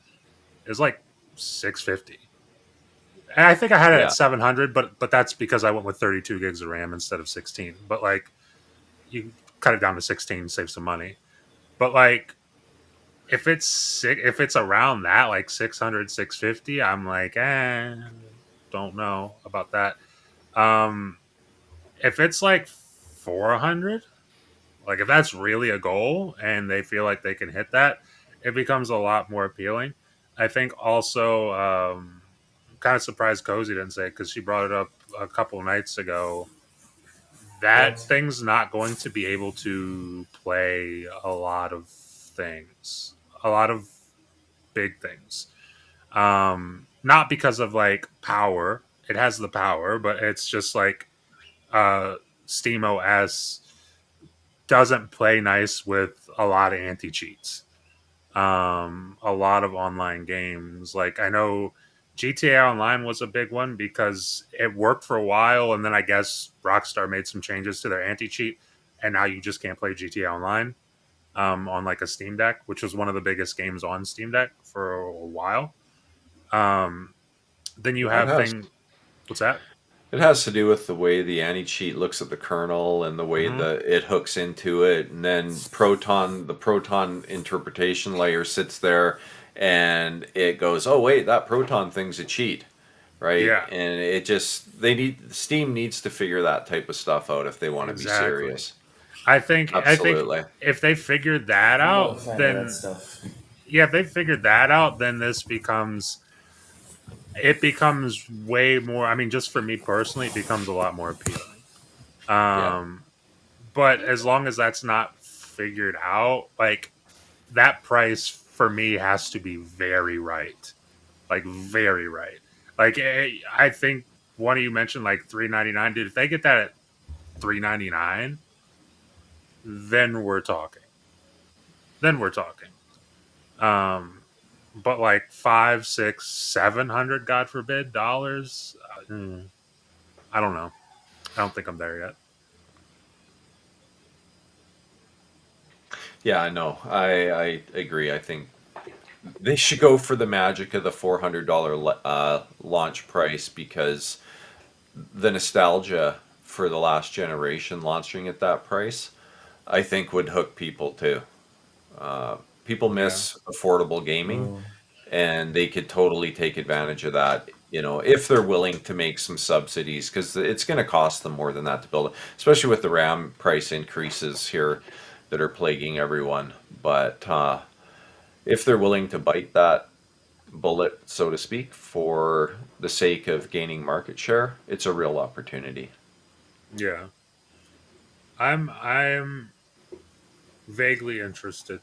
It was like 650. And I think I had it at Yeah. 700, but that's because I went with 32 gigs of RAM instead of 16. But like you cut it down to 16, save some money. But like if it's around that like 600, 650, I'm like, don't know about that. Um if it's like 400, like if that's really a goal and they feel like they can hit that, it becomes a lot more appealing. I think also I'm kind of surprised Cozy didn't say it because she brought it up a couple nights ago. That What? thing's not going to be able to play a lot of things, a lot of big things. Not because of like power. It has the power, but it's just like uh SteamOS doesn't play nice with a lot of anti cheats. A lot of online games. Like I know GTA Online was a big one because it worked for a while, and then I guess Rockstar made some changes to their anti cheat, and now you just can't play GTA Online on like a Steam Deck, which was one of the biggest games on Steam Deck for a while. Um, then you That have has thing. What's that? it has to do with the way the anti-cheat looks at the kernel and the way Mm-hmm. that it hooks into it, and then the proton interpretation layer sits there, and it goes, "Oh wait, that proton thing's a cheat," right? Yeah, And it just they need Steam needs to figure that type of stuff out if they want to be exactly. serious. I think Absolutely. if they figured that I'm not a out, fan of that then stuff. yeah, if they figured that out, then this becomes it becomes way more. I mean, just for me personally, it becomes a lot more appealing. Yeah. Um, but as long as that's not figured out, like that price for me has to be very right, like very right. Like I think one of you mentioned like 399, dude. If they get that at 399, then we're talking. Then we're talking. Um, but like five, six, 700, God forbid, dollars. I don't know. I don't think I'm there yet. Yeah, I know. I agree. I think they should go for the magic of the $400 launch price because the nostalgia for the last generation launching at that price, I think would hook people too. People Yeah, miss affordable gaming, Mm. and they could totally take advantage of that. You know, if they're willing to make some subsidies, because it's going to cost them more than that to build it, especially with the RAM price increases here that are plaguing everyone. But if they're willing to bite that bullet, so to speak, for the sake of gaining market share, it's a real opportunity. yeah. I'm vaguely interested.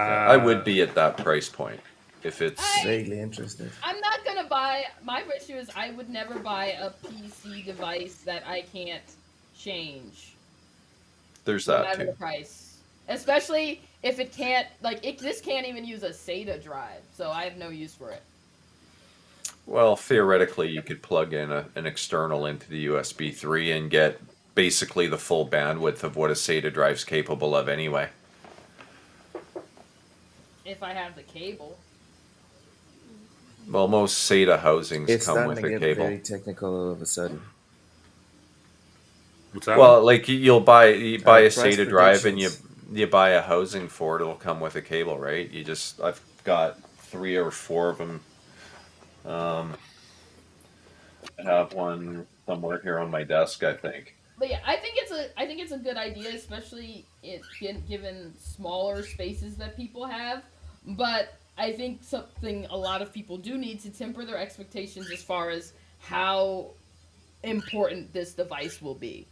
Yeah, I would Uh, be at that price point if it's I Vaguely interested. I'm not gonna buy. My issue is I would never buy a PC device that I can't change, there's no that matter too. the price. Especially if it can't, like, this can't even use a SATA drive, so I have no use for it. Well, theoretically, you could plug in an external into the USB 3 and get basically the full bandwidth of what a SATA drive's capable of anyway. If I have the cable. Well, most SATA housings It's come starting to with a get cable. very technical all of a sudden. What's that one? Well, like you buy a Price SATA drive and predictions. you buy a housing for it. It'll come with a cable, right? I've got 3 or 4 of them. I have one somewhere here on my desk, I think. But yeah, I think it's a good idea, especially given smaller spaces that people have. But I think something a lot of people do need to temper their expectations as far as how important this device will be.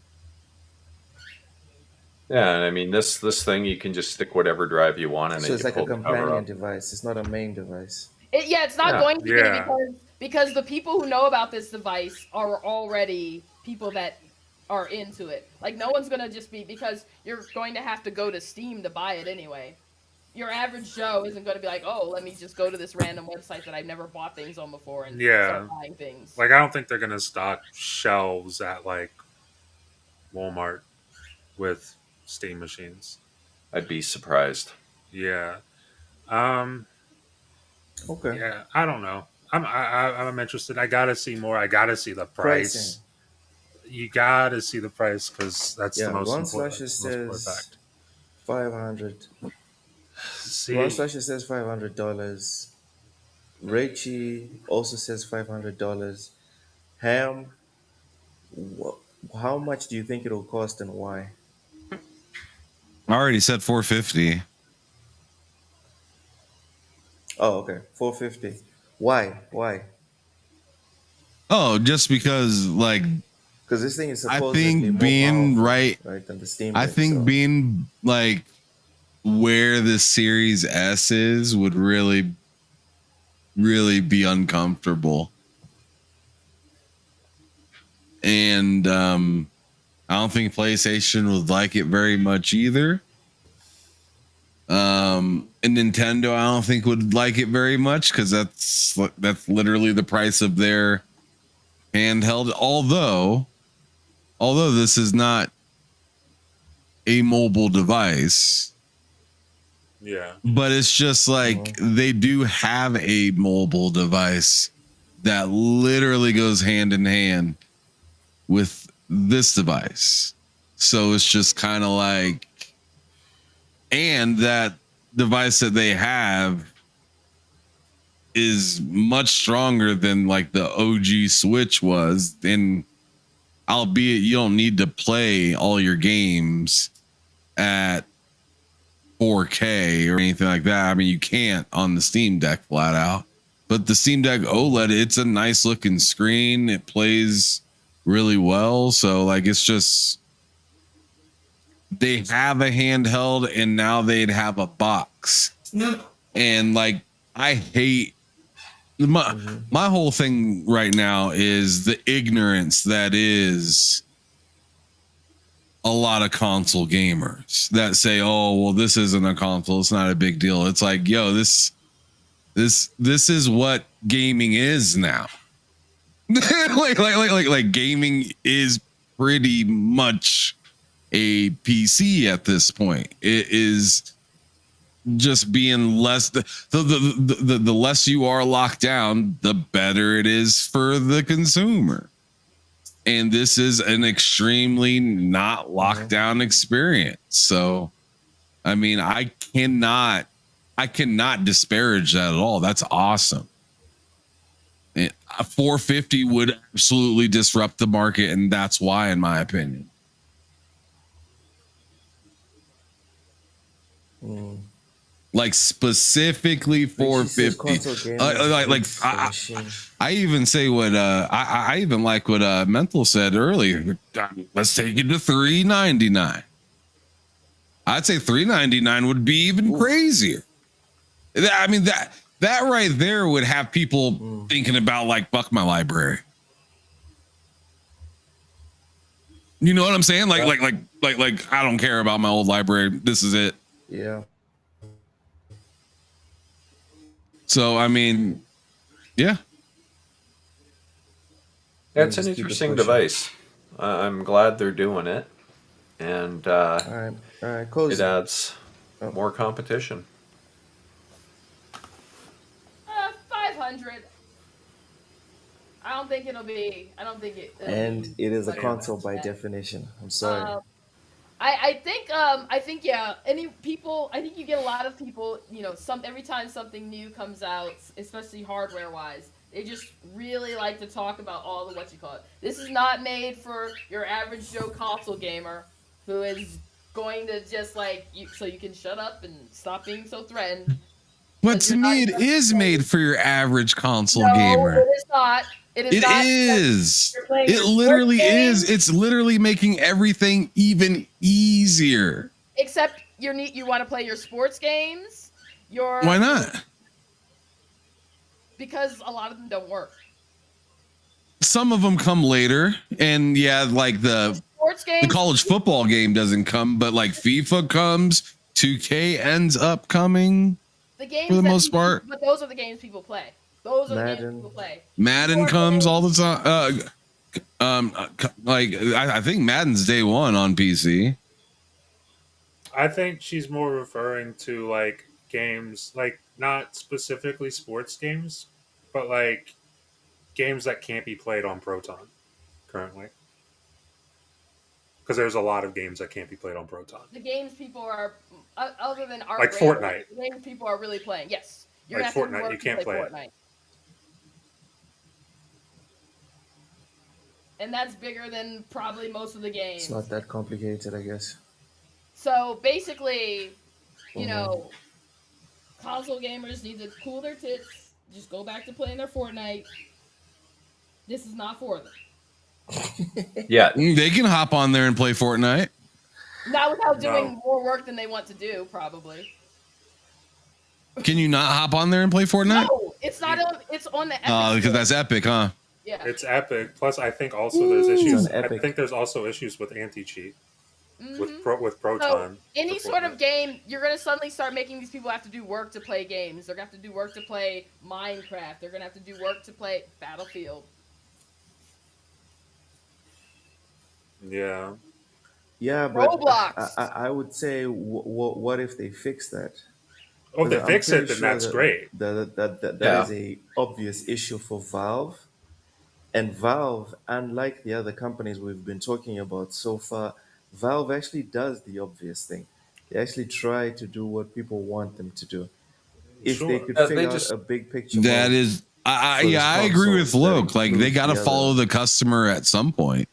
Yeah, and I mean this thing you can just stick whatever drive you want in So it. it's You like a pull the cover companion up. device. It's not a main device. Yeah, it's not Yeah. going to be Yeah. because the people who know about this device are already people that are into it. Like no one's gonna just be because you're going to have to go to Steam to buy it anyway. Your average Joe isn't going to be like, oh, let me just go to this random website that I've never bought things on before and start Yeah. buying things. Like I don't think they're gonna stock shelves at like Walmart with Steam machines. I'd be surprised. Yeah. Um. Okay. Yeah. I don't know. I'm interested. I gotta see more. I gotta see the Pricing. price. You gotta see the price because that's the Yeah, most Ron important. Slusher That's the most important says fact. 500. Ron See. Slusher says $500. Raichi also says $500. Ham, how much do you think it'll cost and why? I already said 450. Oh, okay. 450. Why? Why? Oh, just because like Because this thing is I supposedly think more being powerful, right, right, than the Steam I Deck. think So, being like where the Series S is would really, really be uncomfortable. And I don't think PlayStation would like it very much either. And Nintendo, I don't think would like it very much because that's literally the price of their handheld. Although this is not a mobile device, Yeah. but it's just like they do have a mobile device that literally goes hand in hand with this device. So it's just kind of like, and that device that they have is much stronger than like the OG Switch was. And albeit you don't need to play all your games at 4K or anything like that. I mean, you can't on the Steam Deck flat out. But the Steam Deck OLED, it's a nice looking screen. It plays really well. So like it's just they have a handheld and now they'd have a box. And like I hate my whole thing right now is the ignorance that is a lot of console gamers that say, "Oh, well, this isn't a console; it's not a big deal." It's like, yo, this is what gaming is now. like gaming is pretty much a PC at this point. It is just being less the less you are locked down, the better it is for the consumer. And this is an extremely not locked down experience. So, I mean, I cannot disparage that at all. That's awesome. And a 450 would absolutely disrupt the market, and that's why, in my opinion. Like specifically Richie says 450. console gaming is the machine. I even say what I even like what Mental said earlier. Let's take it to 399. I'd say 399 would be even crazier. I mean that right there would have people thinking about like fuck my library. You know what I'm saying? Like I don't care about my old library. This is it. Yeah. So I mean, yeah. It's Just an keep it interesting pushing. device. I'm glad they're doing it, and All right, cozy. it adds more competition. 500. I don't think it'll be. I don't think it'll And be it is a much Damn console it. by that. definition. I'm sorry. Um, I think yeah. Any people, I think you get a lot of people. Some every time something new comes out, especially hardware wise, they just really like to talk about all the what you call it. This is not made for your average Joe console gamer who is going to just like you, so you can shut up and stop being so threatened But because to you're not me, it is even. made for your average console No, gamer. it is not. It is It not because is. you're playing It your sports literally is. games. It's literally making everything even easier. Except you want to play your sports games. Why Your not? because a lot of them don't work. Some of them come later, and yeah, like Sports the games, college football game doesn't come, but like FIFA comes, 2K ends up coming the for games the that most people, part. but those are the games people play. Those are the games Madden. people play. People Madden are comes playing. all the time. Like I think Madden's day one on PC. I think she's more referring to like games, like not specifically sports games, but like games that can't be played on Proton currently. Because there's a lot of games that can't be played on Proton, The games people are other than art like racing. Fortnite. The games people are really playing. Yes, you're Like gonna have to do Fortnite, you work to can't play play it. Fortnite, and that's bigger than probably most of the It's games. not that complicated, I guess. So basically, you Mm-hmm. know, console gamers need to cool their tits. Just go back to playing their Fortnite. This is not for them. Yeah. They can hop on there and play Fortnite. Not without No, doing more work than they want to do, probably. Can you not hop on there and play Fortnite? No, it's not on. It's on the Epic Because Store. that's Epic, huh? Yeah. it's Epic. Plus, I think also there's It's on issues. I Epic. think there's also issues with anti cheat hmm with So Proton for any sort of Fortnite. game, you're gonna suddenly start making these people have to do work to play games. They're gonna have to do work to play Minecraft. They're gonna have to do work to play Battlefield. Yeah, Yeah, but Roblox. I would say, what if they fix that? oh, if Because they I'm fix pretty it, then sure that's that great. that Yeah. is a obvious issue for Valve. And Valve, unlike the other companies we've been talking about so far, Valve actually does the obvious thing. They actually try to do what people want them to do. If they Sure. could They figure out just a big picture That mode is, for yeah, this I agree with console that Loke. Like they includes got to the follow other. the customer at some point.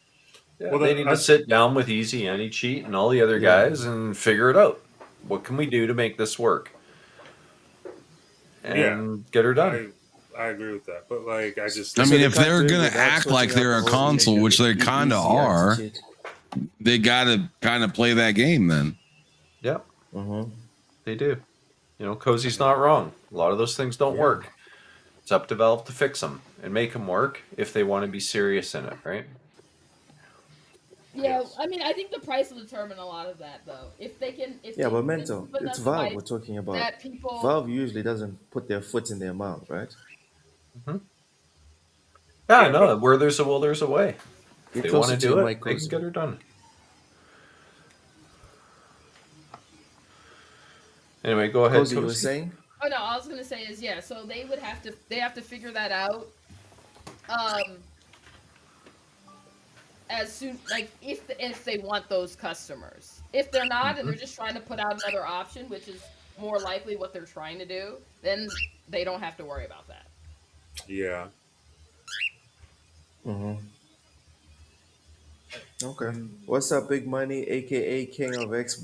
Yeah, Well, they need to sit down with Easy Anti Cheat and all the other Yeah. guys and figure it out. What can we do to make this work yeah, and get her done? I agree with that. But like, I just I So mean, they think if can't they're do it gonna without act like sorting out they're the a whole console, which they kind of easy are, anti-cheat. they got to kind of play that game then. Yeah, Mm-hmm. they do. Cozy's not wrong. A lot of those things don't Yeah. work. It's up to Valve to fix them and make them work if they want to be serious in it, right? Yeah, yes. I mean, I think the price will determine a lot of that, though. If they can, if Yeah, they but can mental. put It's enough Valve device we're talking about. that people, Valve usually doesn't put their foot in their mouth, right? Hmm. Yeah, Yeah, no. but Where there's a will, there's a way. If Get they want closer to to your do it, mic, they can Cozy. get her done. Anyway, go ahead, Cozy, you were Cozy. saying? oh no, I was gonna say is yeah. So they have to figure that out. Um, as soon like if they want those customers. If they're not and Hmm. they're just trying to put out another option, which is more likely what they're trying to do, then they don't have to worry about that. yeah, Mm-hmm. Okay. What's up, Big Money, aka King of X?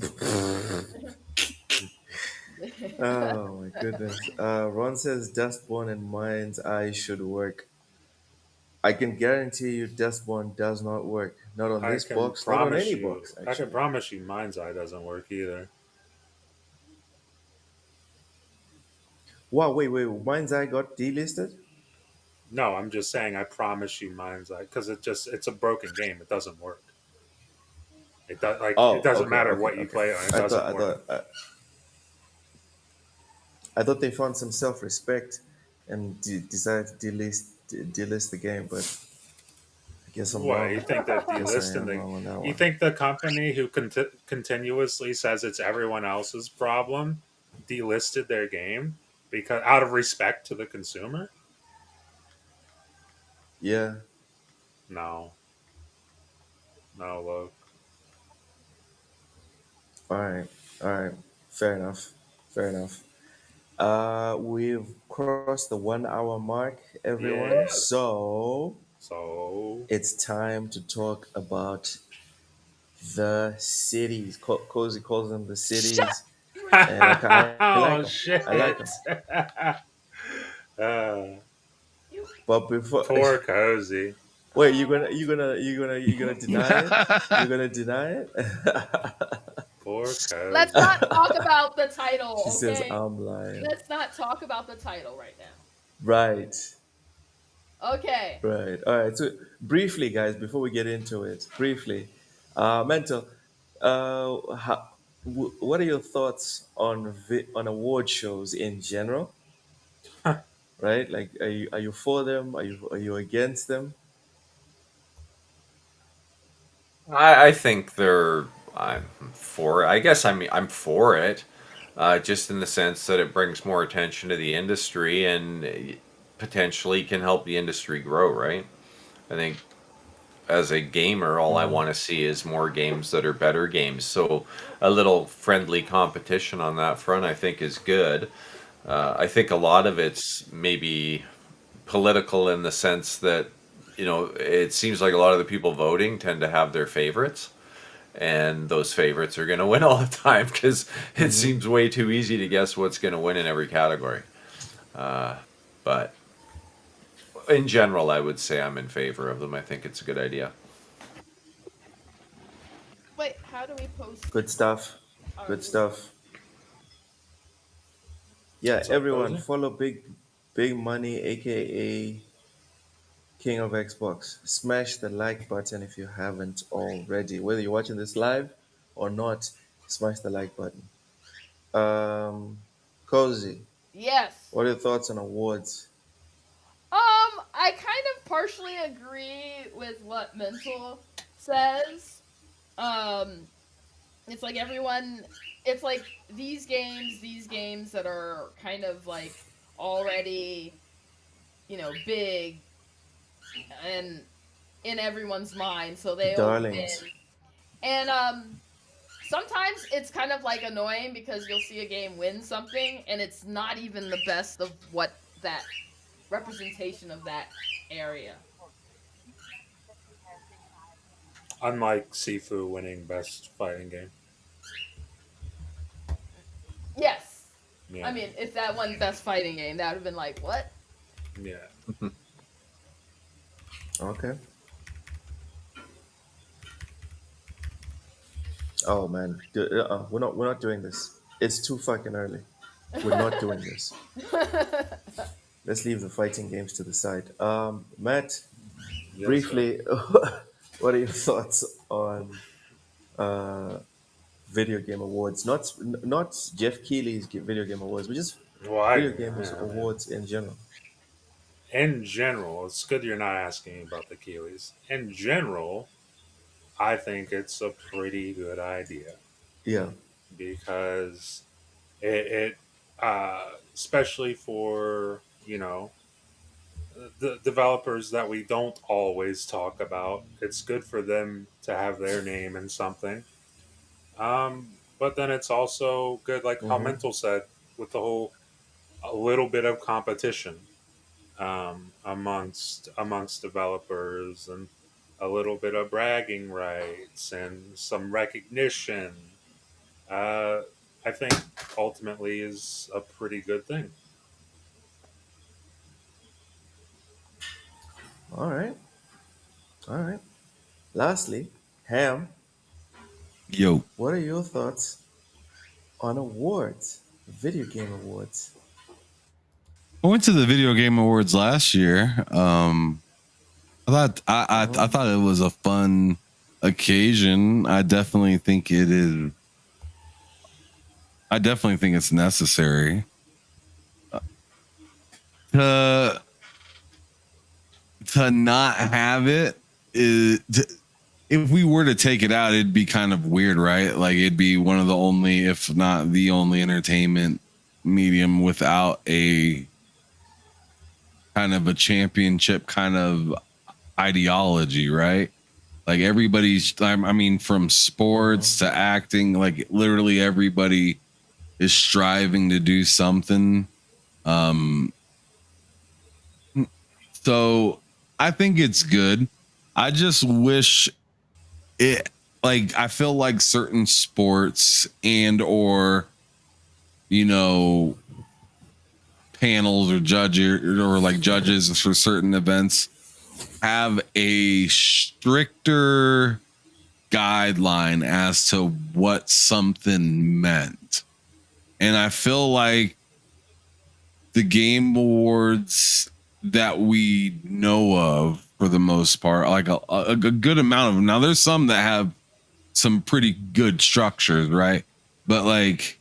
Oh my goodness. Ron says Dustborn and Mind's Eye should work. I can guarantee you Dustborn does not work. Not on I this can box, not on promise any you. box, I can actually. promise you, Mind's Eye doesn't work either. Wow, wait. Mind's Eye got delisted? No, I'm just saying. I promise you, Mind's Eye, because it's a broken game. It doesn't work. It Oh, doesn't okay, matter okay, what you okay. play on. It I thought doesn't I work. thought I thought they found some self-respect and decided to delist the game, but I guess I'm What wrong. you think that I guess I delisting am the? wrong on that You one. think the company who continuously says it's everyone else's problem delisted their game because out of respect to the consumer? Yeah. No, no, look. All right. All right. Fair enough. Fair enough. We've crossed the 1 hour mark, everyone. Yeah. So So it's time to talk about the cities. Cozy calls them the Shut. cities, You were and I like them. oh I like them. shit. uh, you. But before, poor cozy. wait, you gonna deny it? You're gonna deny it? Poor Let's cozy. not talk about the She title, says okay? I'm lying. Let's not talk about the title right now. Right. Okay. Right. All right. So briefly, guys, before we get into it, briefly, mental. What are your thoughts on on award shows in general? Right? Like, are you for them? Are you against them? I think they're. I'm for it. I guess I'm for it, just in the sense that it brings more attention to the industry and potentially can help the industry grow. Right. I think as a gamer, all I Hmm. want to see is more games that are better games. So a little friendly competition on that front, I think, is good. I think a lot of it's maybe political in the sense that it seems like a lot of the people voting tend to have their favorites, and those favorites are going to win all the time because it Hmm. seems way too easy to guess what's going to win in every category. But in general, I would say I'm in favor of them. I think it's a good idea. Wait, how do we post Good stuff. our Good video? stuff. Yeah, What's up, everyone, cozy? follow Big Money, aka King of Xbox. Smash the like button if you haven't already. Whether you're watching this live or not, smash the like button. Um, Cozy, Yes. what are your thoughts on awards? I kind of partially agree with what Mental says. Um, it's like everyone, it's like these games that are kind of like already, big and in everyone's mind, so they all Darlings. win. And sometimes it's kind of like annoying because you'll see a game win something and it's not even the best of what that representation of that area. Unlike Sifu winning best fighting game. Yes. I Yeah. mean, if that won best fighting game, that would have been like, what? Yeah. Okay. Oh man, we're not doing this. It's too fucking early. We're not doing this. Let's leave the fighting games to the side. Matt, Yes, sir. briefly, what are your thoughts on uh, video game awards? Not Jeff Keighley's video game awards, but just Well, video games I mean, awards in general. in general, it's good you're not asking about the Keeleys. In general, I think it's a pretty good idea Yeah. because it especially for the developers that we don't always talk about. It's good for them to have their name in something. But then it's also good, like how Mm-hmm. Mental said, with the whole a little bit of competition amongst developers and a little bit of bragging rights and some recognition. Uh, I think ultimately is a pretty good thing. All right. All right. Lastly, Ham, Yo, what are your thoughts on awards, video game awards? I went to the video game awards last year. I Mm-hmm. thought it was a fun occasion. I definitely think it's necessary. To to not have it is if we were to take it out, it'd be kind of weird, right? Like it'd be one of the only, if not the only, entertainment medium without a kind of a championship kind of. ideology, right? Like everybody's, I mean, from sports to acting, like literally everybody is striving to do something. So I think it's good. I just wish it, like, I feel like certain sports and or, you know, panels or judges for certain events have a stricter guideline as to what something meant. And I feel like the game awards that we know of, for the most part, like a good amount of them. Now, there's some that have some pretty good structures, right? But like,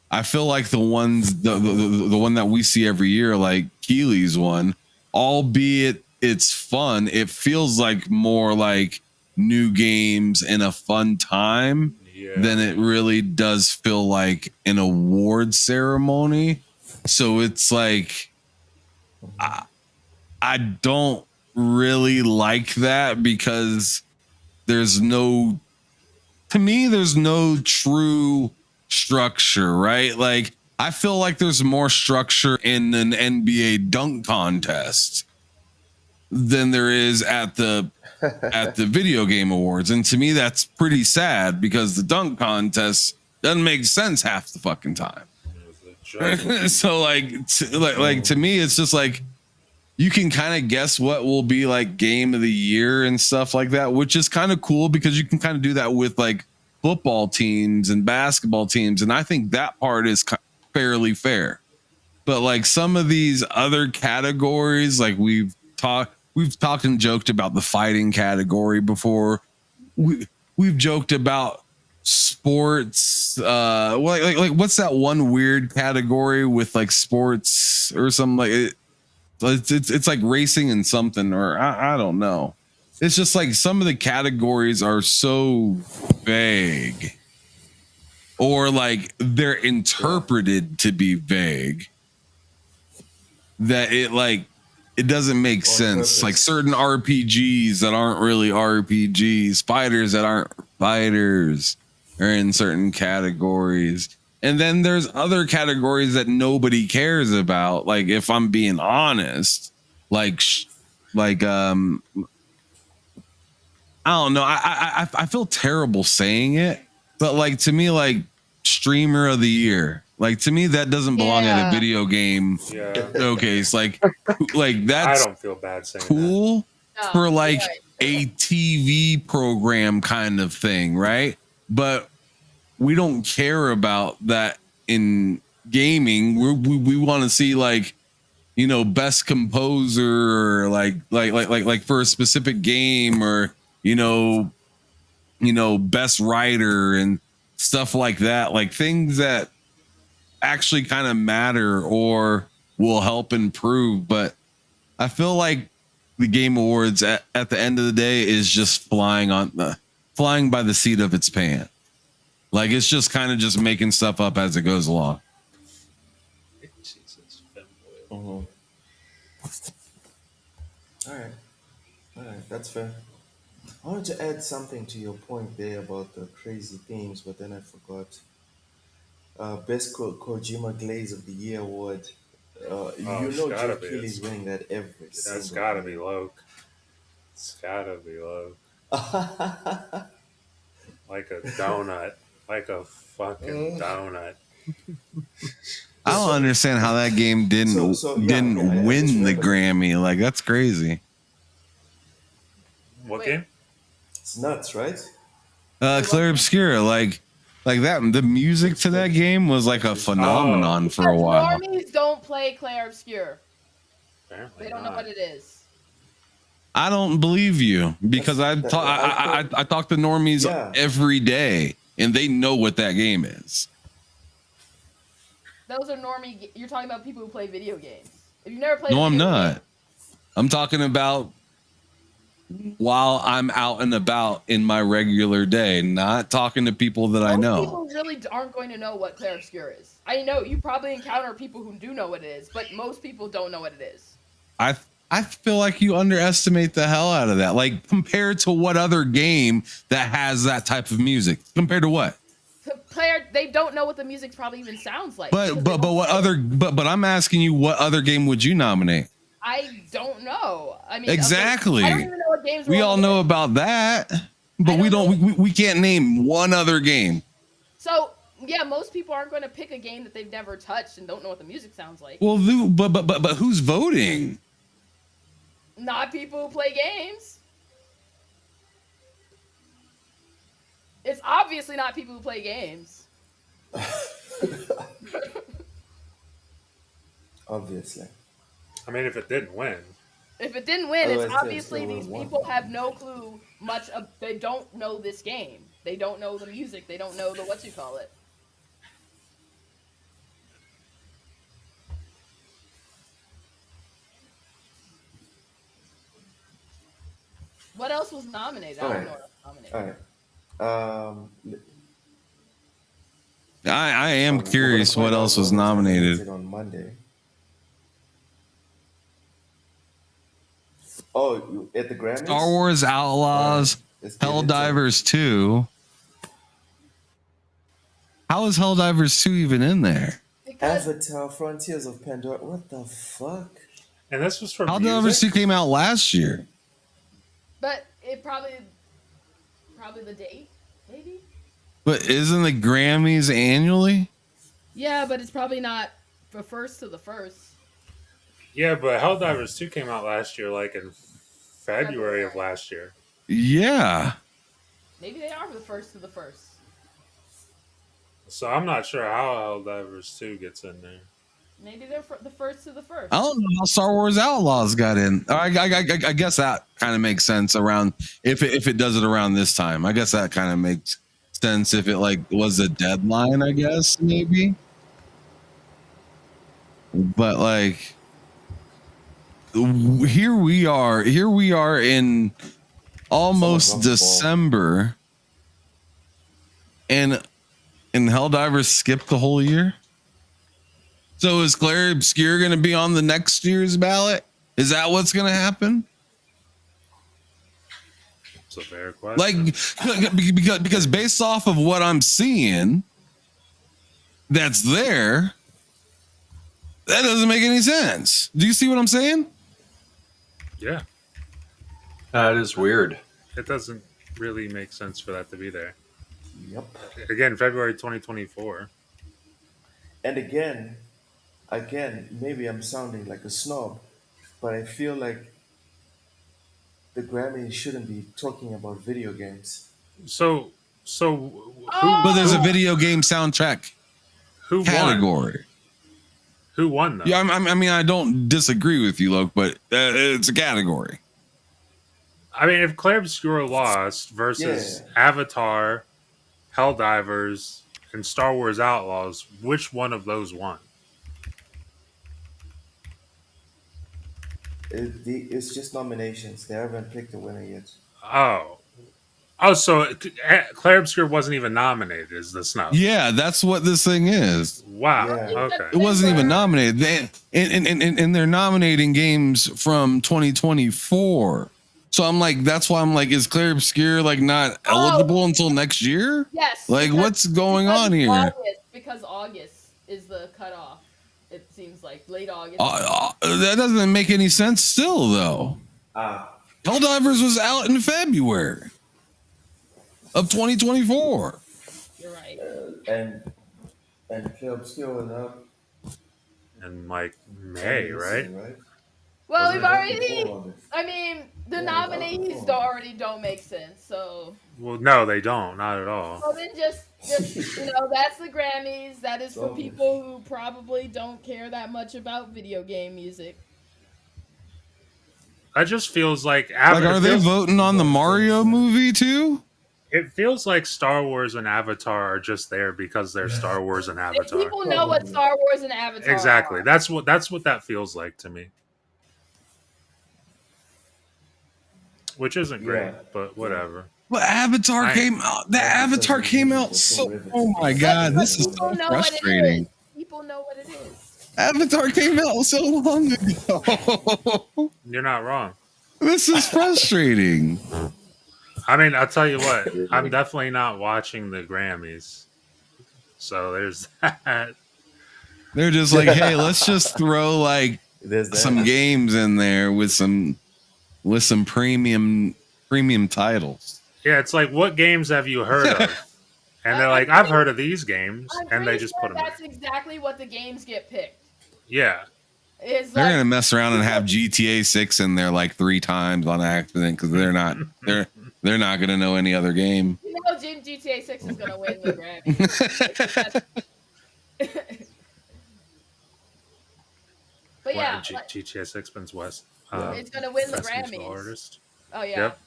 I feel like the one that we see every year, like Keeley's one, albeit it's fun, it feels like more like new games and a fun time than it really does feel like an award ceremony. So it's like, I don't really like that, because there's no, to me, there's no true structure, right? Like, I feel like there's more structure in an NBA dunk contest than there is at the video game awards. And to me, that's pretty sad, because the dunk contest doesn't make sense half the fucking time. So like to me, it's just like, you can kind of guess what will be like game of the year and stuff like that, which is kind of cool, because you can kind of do that with like football teams and basketball teams. And I think that part is fairly fair. But like some of these other categories, like we've talked and joked about the fighting category before. We've joked about sports. Like what's that one weird category with like sports or something like it? It's like racing and something, or I don't know. It's just like some of the categories are so vague, or like they're interpreted to be vague, that it doesn't make sense. Like certain RPGs that aren't really RPGs, fighters that aren't fighters, are in certain categories. And then there's other categories that nobody cares about. Like, if I'm being honest, I don't know. I feel terrible saying it, but like, to me, like streamer of the year, like to me, that doesn't belong at a video game showcase. Like that's, I don't feel bad saying cool for like a TV program kind of thing, right? But we don't care about that in gaming. We want to see like, you know, best composer, or like for a specific game, or you know, best writer and stuff like that. Like things that actually kind of matter or will help improve. But I feel like the Game Awards at the end of the day is just flying by the seat of its pants. Like, it's just kind of just making stuff up as it goes along. All right, that's fair. I wanted to add something to your point there about the crazy themes, but then I forgot. Best Kojima Glaze of the Year award. Jeff Keighley's winning that every single That's gotta year. be Loke. It's gotta be Loke. Like a donut. Like a fucking donut. I don't understand how that game didn't win the Grammy. Like, that's crazy. What game? It's nuts, right? Clair Obscura, like that. The music to that game was like a phenomenon for a while. Normies don't play Clair Obscure. Apparently They don't know what it is. I don't believe you, because I talk to normies every day, and they know what that game is. Those are normie. You're talking about people who play video games. If you've never played, No, I'm not. I'm talking about while I'm out and about in my regular day, not talking to people that I know. People really aren't going to know what Clair Obscure is. I know you probably encounter people who do know what it is, but most people don't know what it is. I feel like you underestimate the hell out of that. Like compared to what other game that has that type of music? Compared to what? Player, they don't know what the music probably even sounds like. But what other? But I'm asking you, what other game would you nominate? I don't know. I mean, Exactly. I don't even know what games we all know about that, but we can't name one other game. So yeah, most people aren't going to pick a game that they've never touched and don't know what the music sounds like. Well, but who's voting? Not people who play games. It's obviously not people who play games. Obviously. I mean, if it didn't win. If it didn't win, Otherwise, it's obviously these people have no clue much of. They don't know this game. They don't know the music. They don't know the what you call it. What else was nominated? I don't know what else was nominated. All right. I am curious what else was nominated. On Monday. Oh, at the Grammys? Star Wars Outlaws, Helldivers 2. How is Helldivers 2 even in there? Avatar Frontiers of Pandora. What the fuck? And this was for Helldivers 2 came out last year. But it probably the date, maybe? But isn't the Grammys annually? Yeah, but it's probably not the first to the first. Yeah, but Helldivers 2 came out last year, like in February of last year. Yeah. Maybe they are the first to the first. So I'm not sure how Helldivers 2 gets in there. Maybe they're the first to the first. I don't know how Star Wars Outlaws got in. I guess that kind of makes sense around if it does it around this time. I guess that kind of makes sense if it like was a deadline. I guess maybe. But like, here we are in almost December, and Helldivers skipped the whole year. So is Claire Obscure going to be on the next year's ballot? Is that what's going to happen? It's a fair question. Like, because based off of what I'm seeing, that's there. That doesn't make any sense. Do you see what I'm saying? Yeah. That is weird. It doesn't really make sense for that to be there. Yep. Again, February 2024. And again, maybe I'm sounding like a snob, but I feel like the Grammys shouldn't be talking about video games. So but there's a video game soundtrack category. Won? Who won though? Yeah, I mean, I don't disagree with you, Loke, but it's a category. I mean, if Claire Obscure lost versus Avatar, Helldivers, and Star Wars Outlaws, which one of those won? It's just nominations. They haven't picked a winner yet. So Claire Obscure wasn't even nominated, is the snub? Yeah, that's what this thing is. Wow. Yeah. Okay. It wasn't even nominated. And they're nominating games from 2024. So I'm like, that's why I'm like, is Claire Obscure like not eligible until next year? Yes. Like, what's going on here? Because August is the cutoff. It seems like late August. That doesn't make any sense still, though. Helldivers was out in February of 2024. You're right. And Claire Obscure was up in like May, right? Well, we've already. I mean, the nominees already don't make sense. So. Well, no, they don't. Not at all. Well, then just that's the Grammys. That is for people who probably don't care that much about video game music. That just feels like. Are they voting on the Mario movie too? It feels like Star Wars and Avatar are just there because they're Star Wars and Avatar. If people know what Star Wars and Avatar exactly. are. That's what that feels like to me. Which isn't great, but whatever. Well, Avatar came out. The Avatar came out so. Oh my god, this is so frustrating. People know what it is. Avatar came out so long ago. You're not wrong. This is frustrating. I mean, I'll tell you what. I'm definitely not watching the Grammys. So there's that. They're just like, hey, let's just throw like There's some that. games in there with some premium titles. Yeah, it's like, what games have you heard of? And they're like, I've heard of these games, I'm and they pretty just sure put them there. that's exactly what the games get picked. Yeah, It's They're like gonna mess around and have GTA 6 in there like 3 times on accident because they're not gonna know any other game. you know, GTA 6 is gonna win the Grammy. But yeah, like, GTA Sixpence West. Yeah. it's gonna win the Best musical Grammys. artist. Oh yeah. Yep,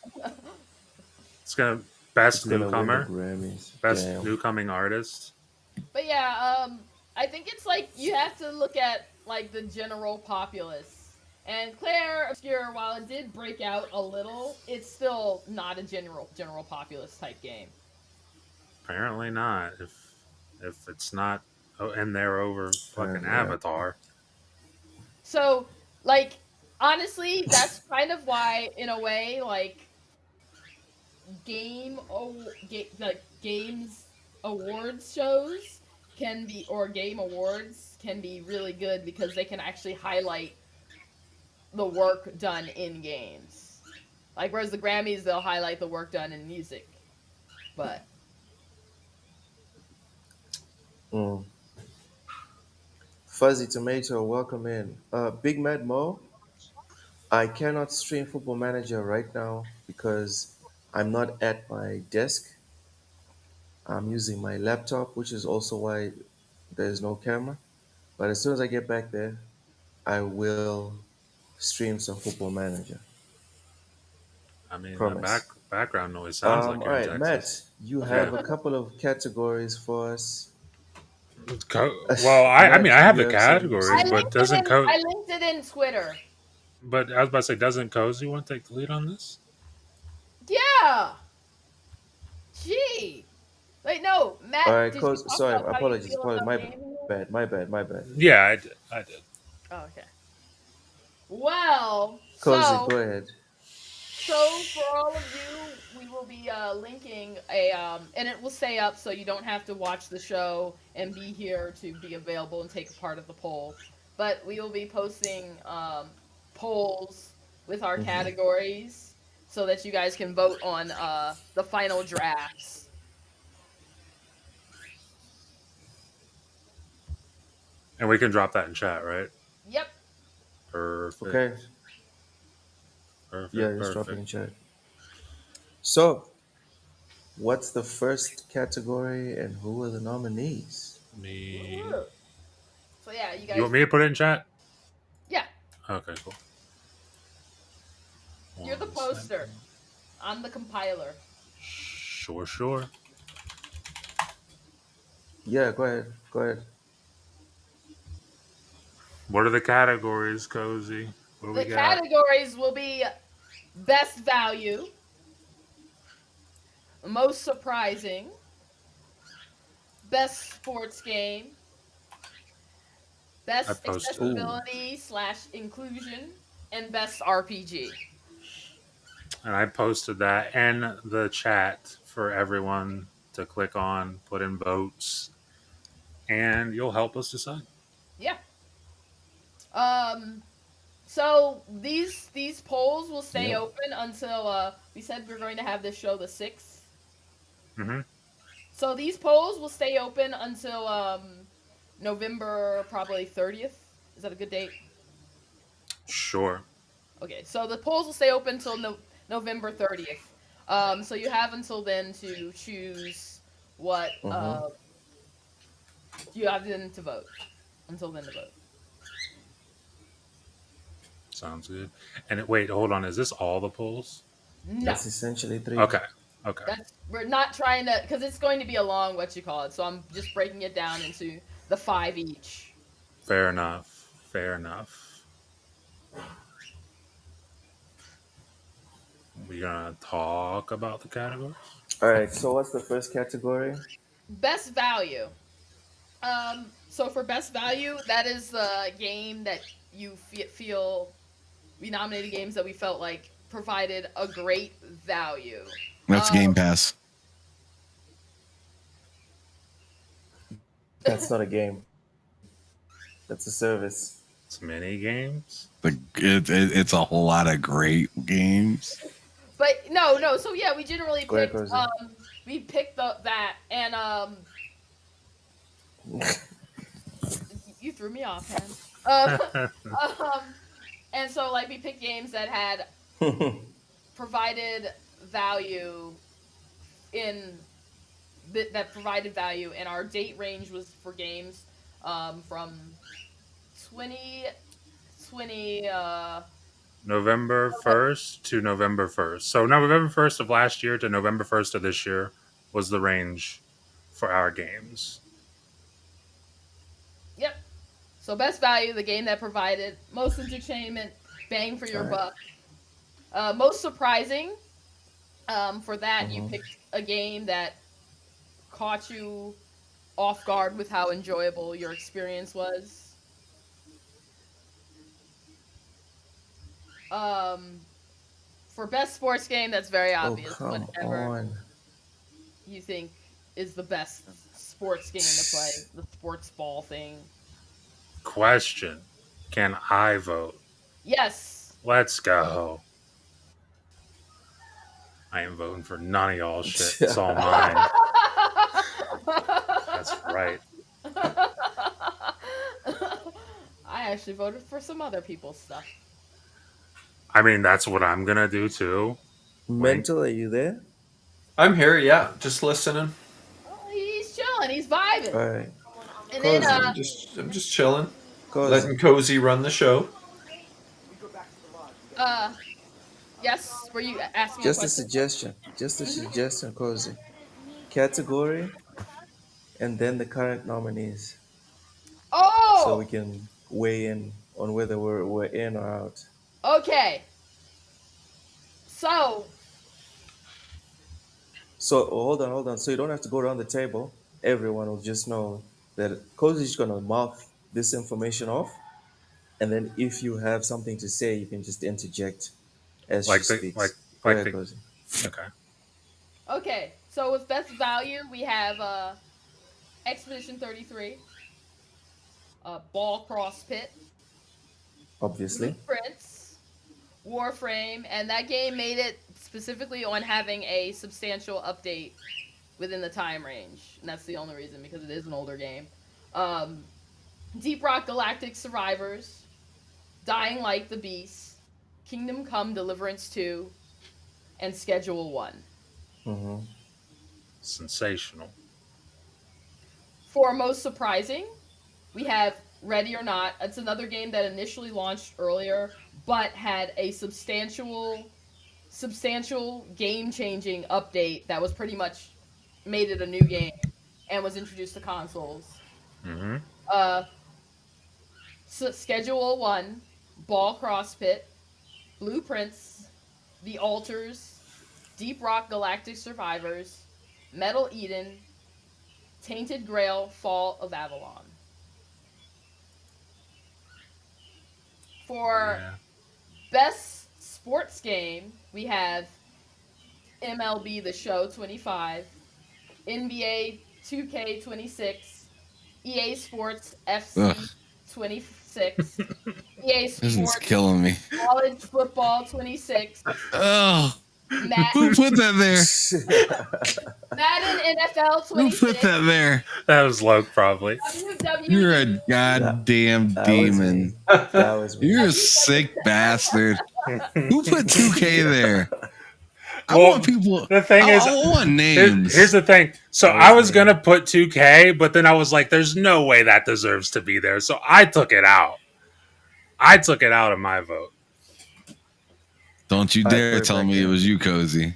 it's gonna It's best gonna win the newcomer, Grammys. best Damn. newcoming artist. But yeah, I think it's like you have to look at like the general populace. And Claire Obscure, while it did break out a little, it's still not a general populace type game. Apparently not. If it's not in there over fucking Apparently not. Avatar. So, like, honestly, that's kind of why, in a way, like like games awards shows can be, or game awards can be really good because they can actually highlight the work done in games. Like, whereas the Grammys, they'll highlight the work done in music. But Mm. Fuzzy Tomato, welcome in. Big Mad Mo, I cannot stream Football Manager right now because I'm not at my desk. I'm using my laptop, which is also why there's no camera. But as soon as I get back there, I will stream some Football Manager. I mean, the Promise. background noise sounds like All you're in right, Texas. Matt, you Yeah. have a couple of categories for us. Well, I mean, Matt, I have you the have some. categories, but doesn't I linked it in Twitter. But I was about to say, doesn't Cozy want to take the lead on this? Yeah. Gee. Wait, no, All Matt. right, Did you cause talk sorry, about how you apologies, feel apologies. about My gaming? bad, my bad, my bad. Yeah, I did. I did. Oh, okay. Well, Cozy, go ahead. so for all of you, we will be linking a and it will stay up so you don't have to watch the show and be here to be available and take a part of the poll. But we will be posting polls with our Hmm. categories so that you guys can vote on the final drafts. And we can drop that in chat, right? Yep. Okay. Perfect. Yeah, Perfect. just drop it in Perfect. chat. So, what's the first category and who are the nominees? Me. So yeah, you You guys. want me to put it in chat? Yeah, Okay, cool. you're the 1 second. poster. I'm the compiler. Sure, sure. Yeah, go ahead. Go ahead. What are the categories, Cozy? What do we The got? categories will be best value, most surprising, best sports game, I best posted it. Ooh. accessibility / inclusion, and best RPG. And I posted that in the chat for everyone to click on, put in votes, and you'll help us decide. Yeah. Um. So these polls will stay Yep. open until we said we're going to have this show the 6th. Mm-hmm. So these polls will stay open until November probably 30th. Is that a good date? Sure. Okay, so the polls will stay open until November 30th. So you have until then to choose what Mm-hmm. you have then to vote. Until then to vote. Sounds good. And wait, hold on. Is this all the polls? No, That's essentially three. Okay. Okay. we're not trying to because it's going to be a long what you call it. So I'm just breaking it down into the 5 each. Fair enough. Fair enough. We gonna talk about the categories? All right. So, what's the first category? Best value. So for best value, that is the game that you feel we nominated games that we felt like provided a great value. That's Um, Game Pass. That's not a game. That's a service. It's mini games. It's a whole lot of great games. but no. So yeah, we generally Go ahead, picked. Cozy. We picked that, and you threw me off, man. Um, and so like we picked games that had provided value in that provided value, and our date range was for games from 2020 November 1st to November 1st. So November 1st of last year to November 1st of this year was the range for our games. Yep. So best value, the game that provided most entertainment, bang for your Alright. buck. Most surprising, for that you Mhm. picked a game that caught you off guard with how enjoyable your experience was. Um, for best sports game, that's very Oh, obvious. come Whatever on. you think is the best sports game to play, the sports ball thing. Question: can I vote? Yes. Let's go. I am voting for none of y'all shit. It's all mine. That's right. I actually voted for some other people's stuff. I mean, that's what I'm gonna do too. Link. Mental, are you there? I'm here, yeah, just listening. Oh, he's chilling. He's vibing. Alright. And then, Cozy. I'm just chilling, Cozy. letting Cozy run the show. uh, yes, were you asking a Just a question? suggestion. Just a Mhm. suggestion, Cozy. Category and then the current nominees. So we Oh, can weigh in on whether we're in or out. okay. So, So hold on. So you don't have to go around the table. Everyone will just know that Cozy's gonna mouth this information off, and then if you have something to say, you can just interject as she Like the like speaks. Go like ahead, the Cozy. okay. okay. So with best value, we have Expedition 33, Ball Cross Pit, Obviously. Blueprints, Warframe, and that game made it specifically on having a substantial update within the time range, and that's the only reason because it is an older game. Um, Deep Rock Galactic Survivors, Dying Light the Beast, Kingdom Come Deliverance 2, and Schedule 1. Mm-hmm. Sensational. For most surprising, we have Ready or Not. It's another game that initially launched earlier, but had a substantial game-changing update that was pretty much made it a new game and was introduced to consoles. Mm-hmm. Uh, Schedule 1, Ball Crosspit, Blueprints, The Altars, Deep Rock Galactic Survivors, Metal Eden, Tainted Grail, Fall of Avalon. For Yeah. best sports game, we have MLB The Show 25, NBA 2K 26, EA Sports FC Ugh, 26, EA this is Sports killing me. College Football 26, Oh, who Madden, put that there? Madden NFL Who put 26, that there? That was Loke probably. You're a WWE. goddamn That was me. demon. That was me. You're a sick bastard. Who put 2K there? I Well, want people. the thing is, I want names. here's the thing. So That was I was me. gonna put 2K, but then I was like, "There's no way that deserves to be there." So I took it out. I took it out of my vote. Don't you I dare put it tell back me it in. was you, Cozy.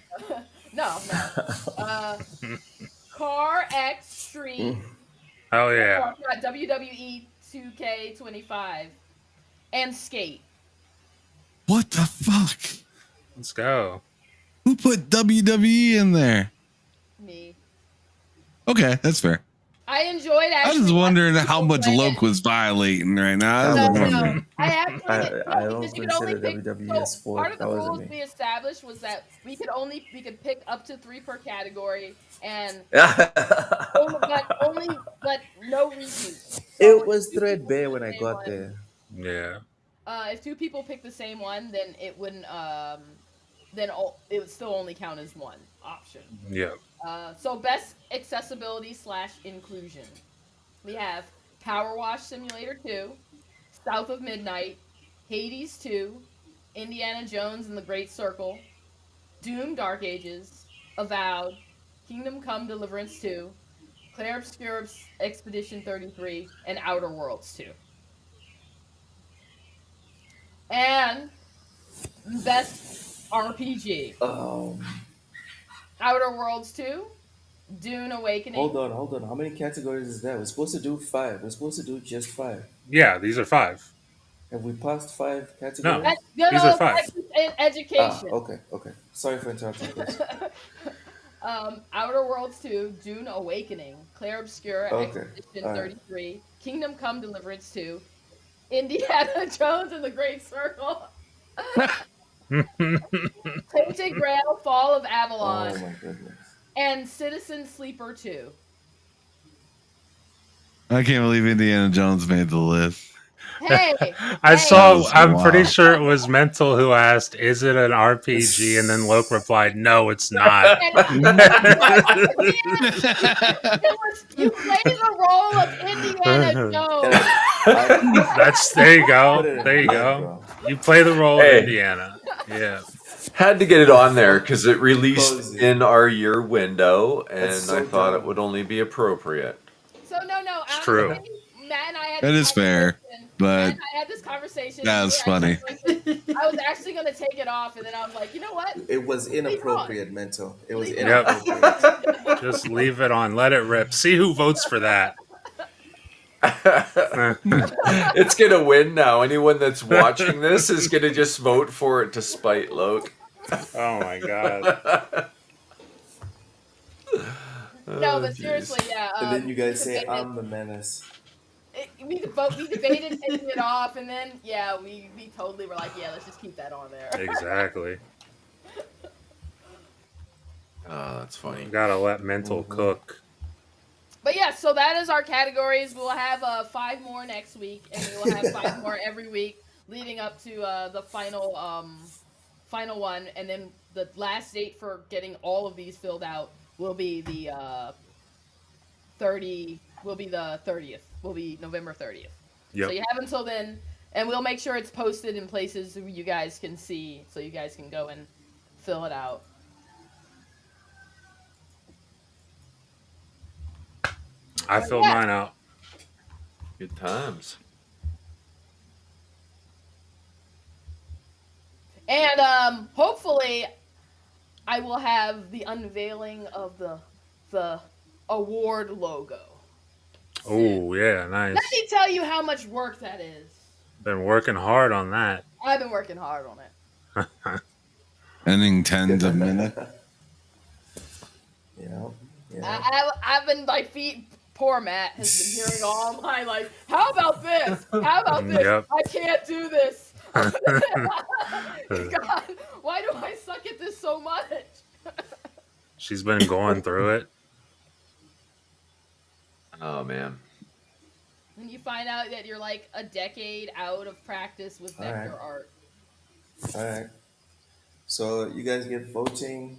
No. Car X Street. Hell yeah. WWE 2K25 and Skate. What the fuck? Let's go. Who put WWE in there? Me. Okay, that's fair. I enjoyed I actually. was wondering watching how people much play it. Loke was violating right now. I That was was wondering. No. I actually I don't because you could only consider pick. WWE a So part sport. of the That wasn't rules me. we established was that we could pick up to 3 per category, and but no repeats. So It if was 2 people pick threadbare when the I same got one, there. Yeah. if 2 people pick the same one, then it wouldn't it would still only count as one option. Yeah. So best accessibility / inclusion. We have Power Wash Simulator 2, South of Midnight, Hades 2, Indiana Jones and the Great Circle, Doom Dark Ages, Avowed, Kingdom Come Deliverance 2, Claire Obscure Expedition 33, and Outer Worlds 2. And best RPG. Um, Outer Worlds 2, Dune Awakening. hold on. How many categories is that? We're supposed to do 5. We're supposed to do just 5. Yeah, these are 5. Have we passed 5 No, categories? That's good these are old 5. education. Okay. Sorry for interrupting, Chris. Outer Worlds 2, Dune Awakening, Claire Obscure Okay, Expedition all right. 33, Kingdom Come Deliverance 2, Indiana Jones and the Great Circle, Tainted Grail, Fall of Avalon, Oh my goodness. and Citizen Sleeper 2. I can't believe Indiana Jones made the list. Hey, I hey, saw, was I'm pretty wild. sure it was Mental who asked, is it an RPG? And then Loke replied, no, it's not. you played the role of Indiana Jones. There you go. Put it in There you blank, go. bro. You play the role of Hey. Indiana. Yeah. Had to get it on there because it released Cozy. in our year window, and That's so I thought dumb. it would only be appropriate. So no, It's honestly, true. Matt and I had That this is fair, conversation. Matt but and I had this conversation. that was funny. I was actually going to take it off, and then I was like, you know what? It was inappropriate, Mental. It was Leave it Yep. inappropriate. Just leave it on. Let it rip. See who votes for that. It's gonna win now. Anyone that's watching this is gonna just vote for it to spite Loke. Oh my god. No, but geez. seriously, yeah. And then you guys we say, debated- I'm the menace. we debated taking it off, and then we totally were like, let's just keep that on there. Exactly. Oh, that's funny. Gotta let Mental cook. But yeah, so that is our categories. We'll have 5 more next week, and we will have 5 more every week leading up to the final one, and then the last date for getting all of these filled out will be the 30th. Will be November 30th. Yep. So you have until then, and we'll make sure it's posted in places you guys can see, so you guys can go and fill it out. I filled mine out. Good times. And hopefully, I will have the unveiling of the award logo. Oh yeah, nice. Let me tell you how much work that is. Been working hard on that. I've been working hard on it. ending tens of minutes. Yeah. I've been poor Matt has been hearing all my how about this? How about this? Yep. I can't do this. God, why do I suck at this so much? She's been going through it. Oh man. When you find out that you're like a decade out of practice with vector art. All right. So you guys get voting.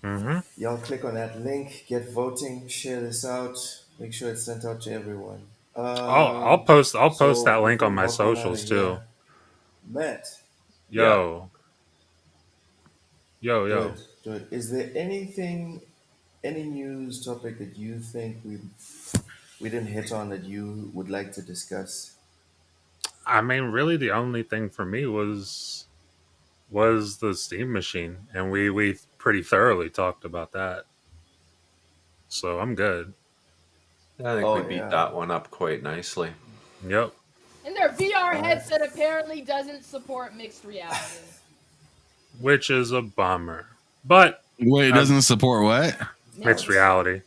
Mm-hmm. Y'all click on that link, get voting, share this out, make sure it's sent out to everyone. I'll post that link we on can my hop on socials outta too. here. Matt, Yo. do it. Is there any news topic that you think we didn't hit on that you would like to discuss? I mean, really, the only thing for me was the Steam machine, and we pretty thoroughly talked about that. So I'm good. I think we beat that one up quite nicely. Yep. And their VR headset apparently doesn't support mixed reality. Which is a bummer. But Wait, it doesn't support what? mixed reality.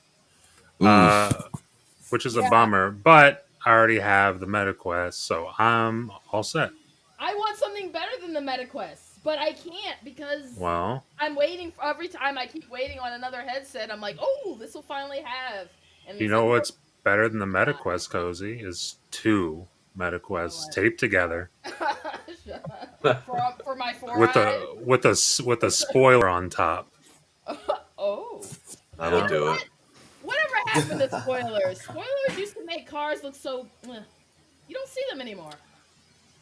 uh, Oof. which is a Yeah. bummer. But I already have the MetaQuest, so I'm all set. I want something better than the MetaQuest, but I can't because Well, I'm waiting for every time I keep waiting on another headset. I'm like, oh, this will finally have, and you it's know like, what's better than the not. MetaQuest, Cozy, is two MetaQuests What? taped together For my four with eyes. a spoiler on top. Oh, That'll you Yeah, know do what? it. Whatever happened to spoilers? Spoilers used to make cars look so. You don't see them anymore.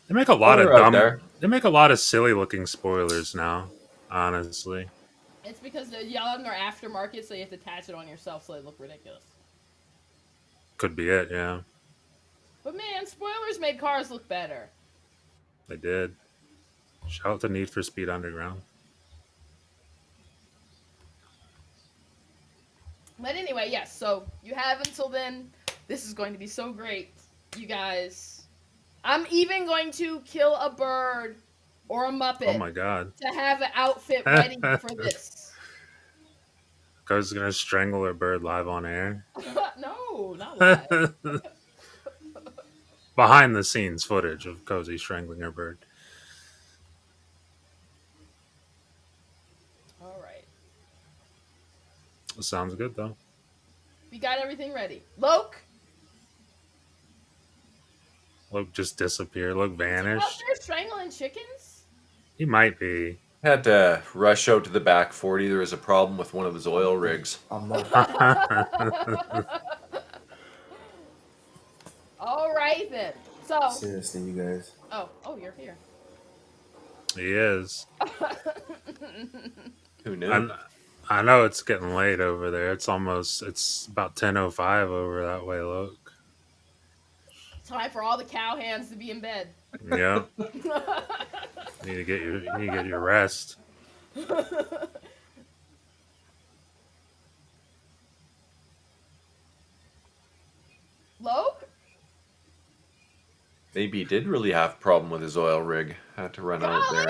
they make a Oh, lot of they're out there. They make a lot of silly looking spoilers now. Honestly, It's because they're yelling they're aftermarket, so you have to attach it on yourself so they look ridiculous. could be it. Yeah, But man, spoilers made cars look better. they did. Shout out to Need for Speed Underground. But anyway, yes. So you have until then. This is going to be so great, you guys. I'm even going to kill a bird or a Oh muppet my god. to have an outfit ready for this. Cozy's gonna strangle her bird live on air. No, not live. Behind the scenes footage of Cozy strangling her bird. All right. Sounds good though. We got everything ready. Loke, Look just disappeared. Look is he out vanished. there strangling chickens? He might be. Had to rush out to the back 40. There was a problem with one of his oil rigs. I'm not. All right then. So, Seriously, you guys. oh, you're here. He is. Who knew? I know it's getting late over there. It's about 10:05 over that way, look. Time for all the cowhands to be in bed. Yep. You need to get your rest. Loke? Maybe he did really have a problem with his oil rig. Had to run out there.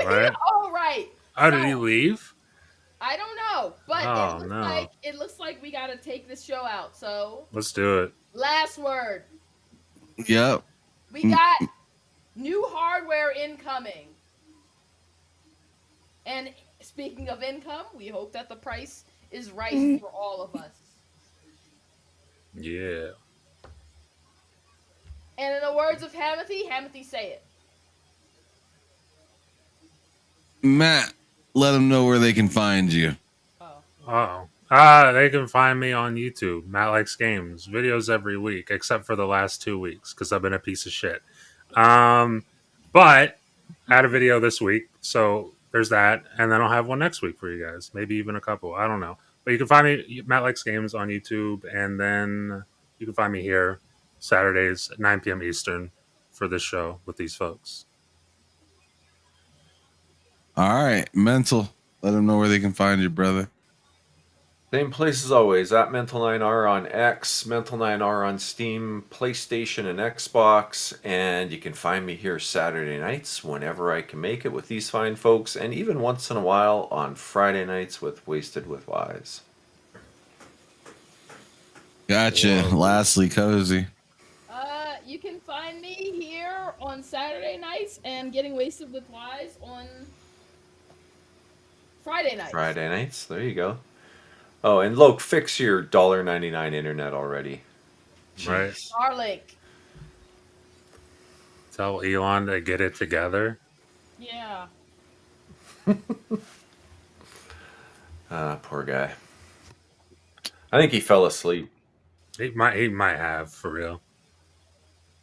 Right? All right. Oh, did he leave? I don't know, but Oh, no. it looks like we gotta take this show out. So Let's do it. last word. Yep. We got new hardware incoming. And speaking of income, we hope that the price is right for all of us. Yeah. And in the words of Hamothy, say it. Matt, let them know where they can find you. Oh. Oh. They can find me on YouTube. Matt Likes Games. Videos every week, except for the last 2 weeks, because I've been a piece of shit. But I had a video this week, so there's that. And then I'll have one next week for you guys. Maybe even a couple. I don't know. But you can find me, Matt Likes Games, on YouTube. And then you can find me here Saturdays at 9 p.m. Eastern for this show with these folks. All right, Mental. Let them know where they can find you, brother. Same place as always, at Mental9R on X, Mental9R on Steam, PlayStation, and Xbox. And you can find me here Saturday nights whenever I can make it with these fine folks, and even once in a while on Friday nights with Wasted with Wise. Gotcha. Whoa. Lastly, Cozy. You can find me here on Saturday nights and Getting Wasted with Wise on Friday nights. Friday nights, there you go. Oh, and Loke, fix your $1.99 internet already. Right. Jeez. Starlink. Tell Elon to get it together. Yeah. Poor guy. I think he fell asleep. He might have, for real.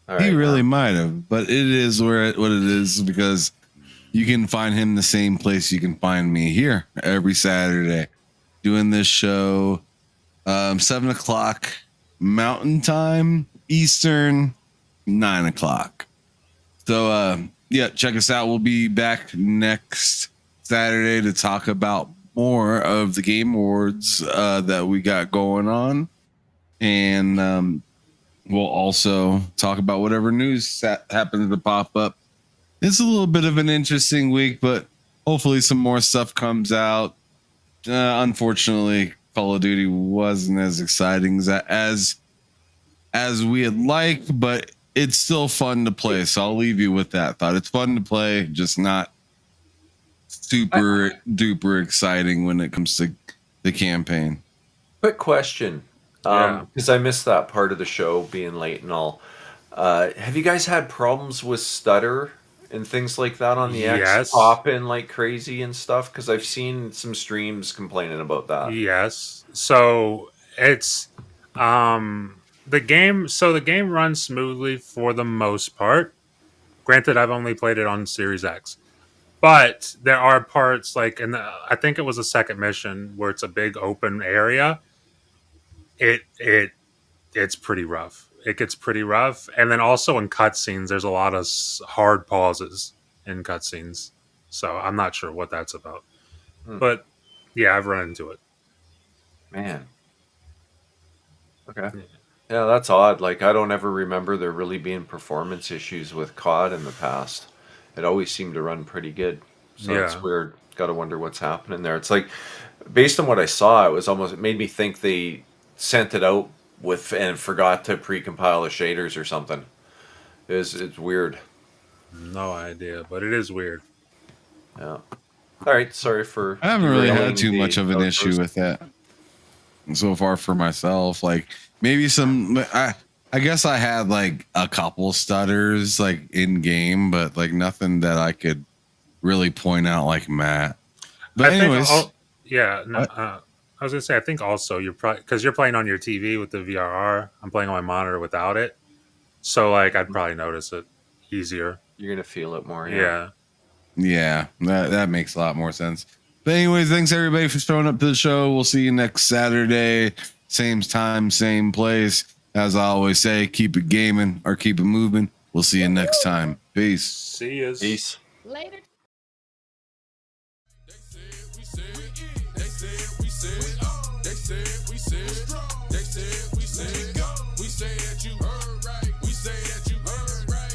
All He right, really might have, but it is what it is, because you can find him the same place you can find me here every Saturday doing this show, 7 o'clock Mountain Time, Eastern, 9 o'clock. So, yeah, check us out. We'll be back next Saturday to talk about more of the Game Awards that we got going on. And we'll also talk about whatever news happens to pop up. It's a little bit of an interesting week, but hopefully some more stuff comes out. Unfortunately, Call of Duty wasn't as exciting as we had liked, but it's still fun to play. So I'll leave you with that thought. It's fun to play, just not super duper exciting when it comes to the campaign. Quick question, Yeah. because I missed that part of the show being late and all. Have you guys had problems with stutter and things like that on the X Yes. popping like crazy and stuff? Because I've seen some streams complaining about that. Yes. So it's the game. So the game runs smoothly for the most part. Granted, I've only played it on Series X, but there are parts like I think it was a second mission where it's a big open area. It's pretty rough. It gets pretty rough, and then also in cutscenes, there's a lot of hard pauses in cutscenes. So I'm not sure what that's about, but yeah, I've run into it. Man. Okay. Yeah, that's odd. Like, I don't ever remember there really being performance issues with COD in the past. It always seemed to run pretty good. So it's Yeah. weird. Got to wonder what's happening there. It's like, based on what I saw, it made me think they sent it out with and forgot to precompile the shaders or something. It's weird. No idea, but it is weird. Yeah. All right. Sorry for. I haven't really derailing had too the much of an outros. issue with that so far for myself. Like maybe I guess I had like a couple stutters like in game, but like nothing that I could really point out like Matt. But I anyways, yeah. No, what? I was gonna say I think also you're probably because you're playing on your TV with the VRR. I'm playing on my monitor without it, so like I'd probably notice it easier. You're gonna feel it more. Yeah. Yeah, that makes a lot more sense. But anyways, thanks everybody for showing up to the show. We'll see you next Saturday, same time, same place. As I always say, keep it gaming or keep it moving. We'll see you next time. Peace. See you. Peace. Later.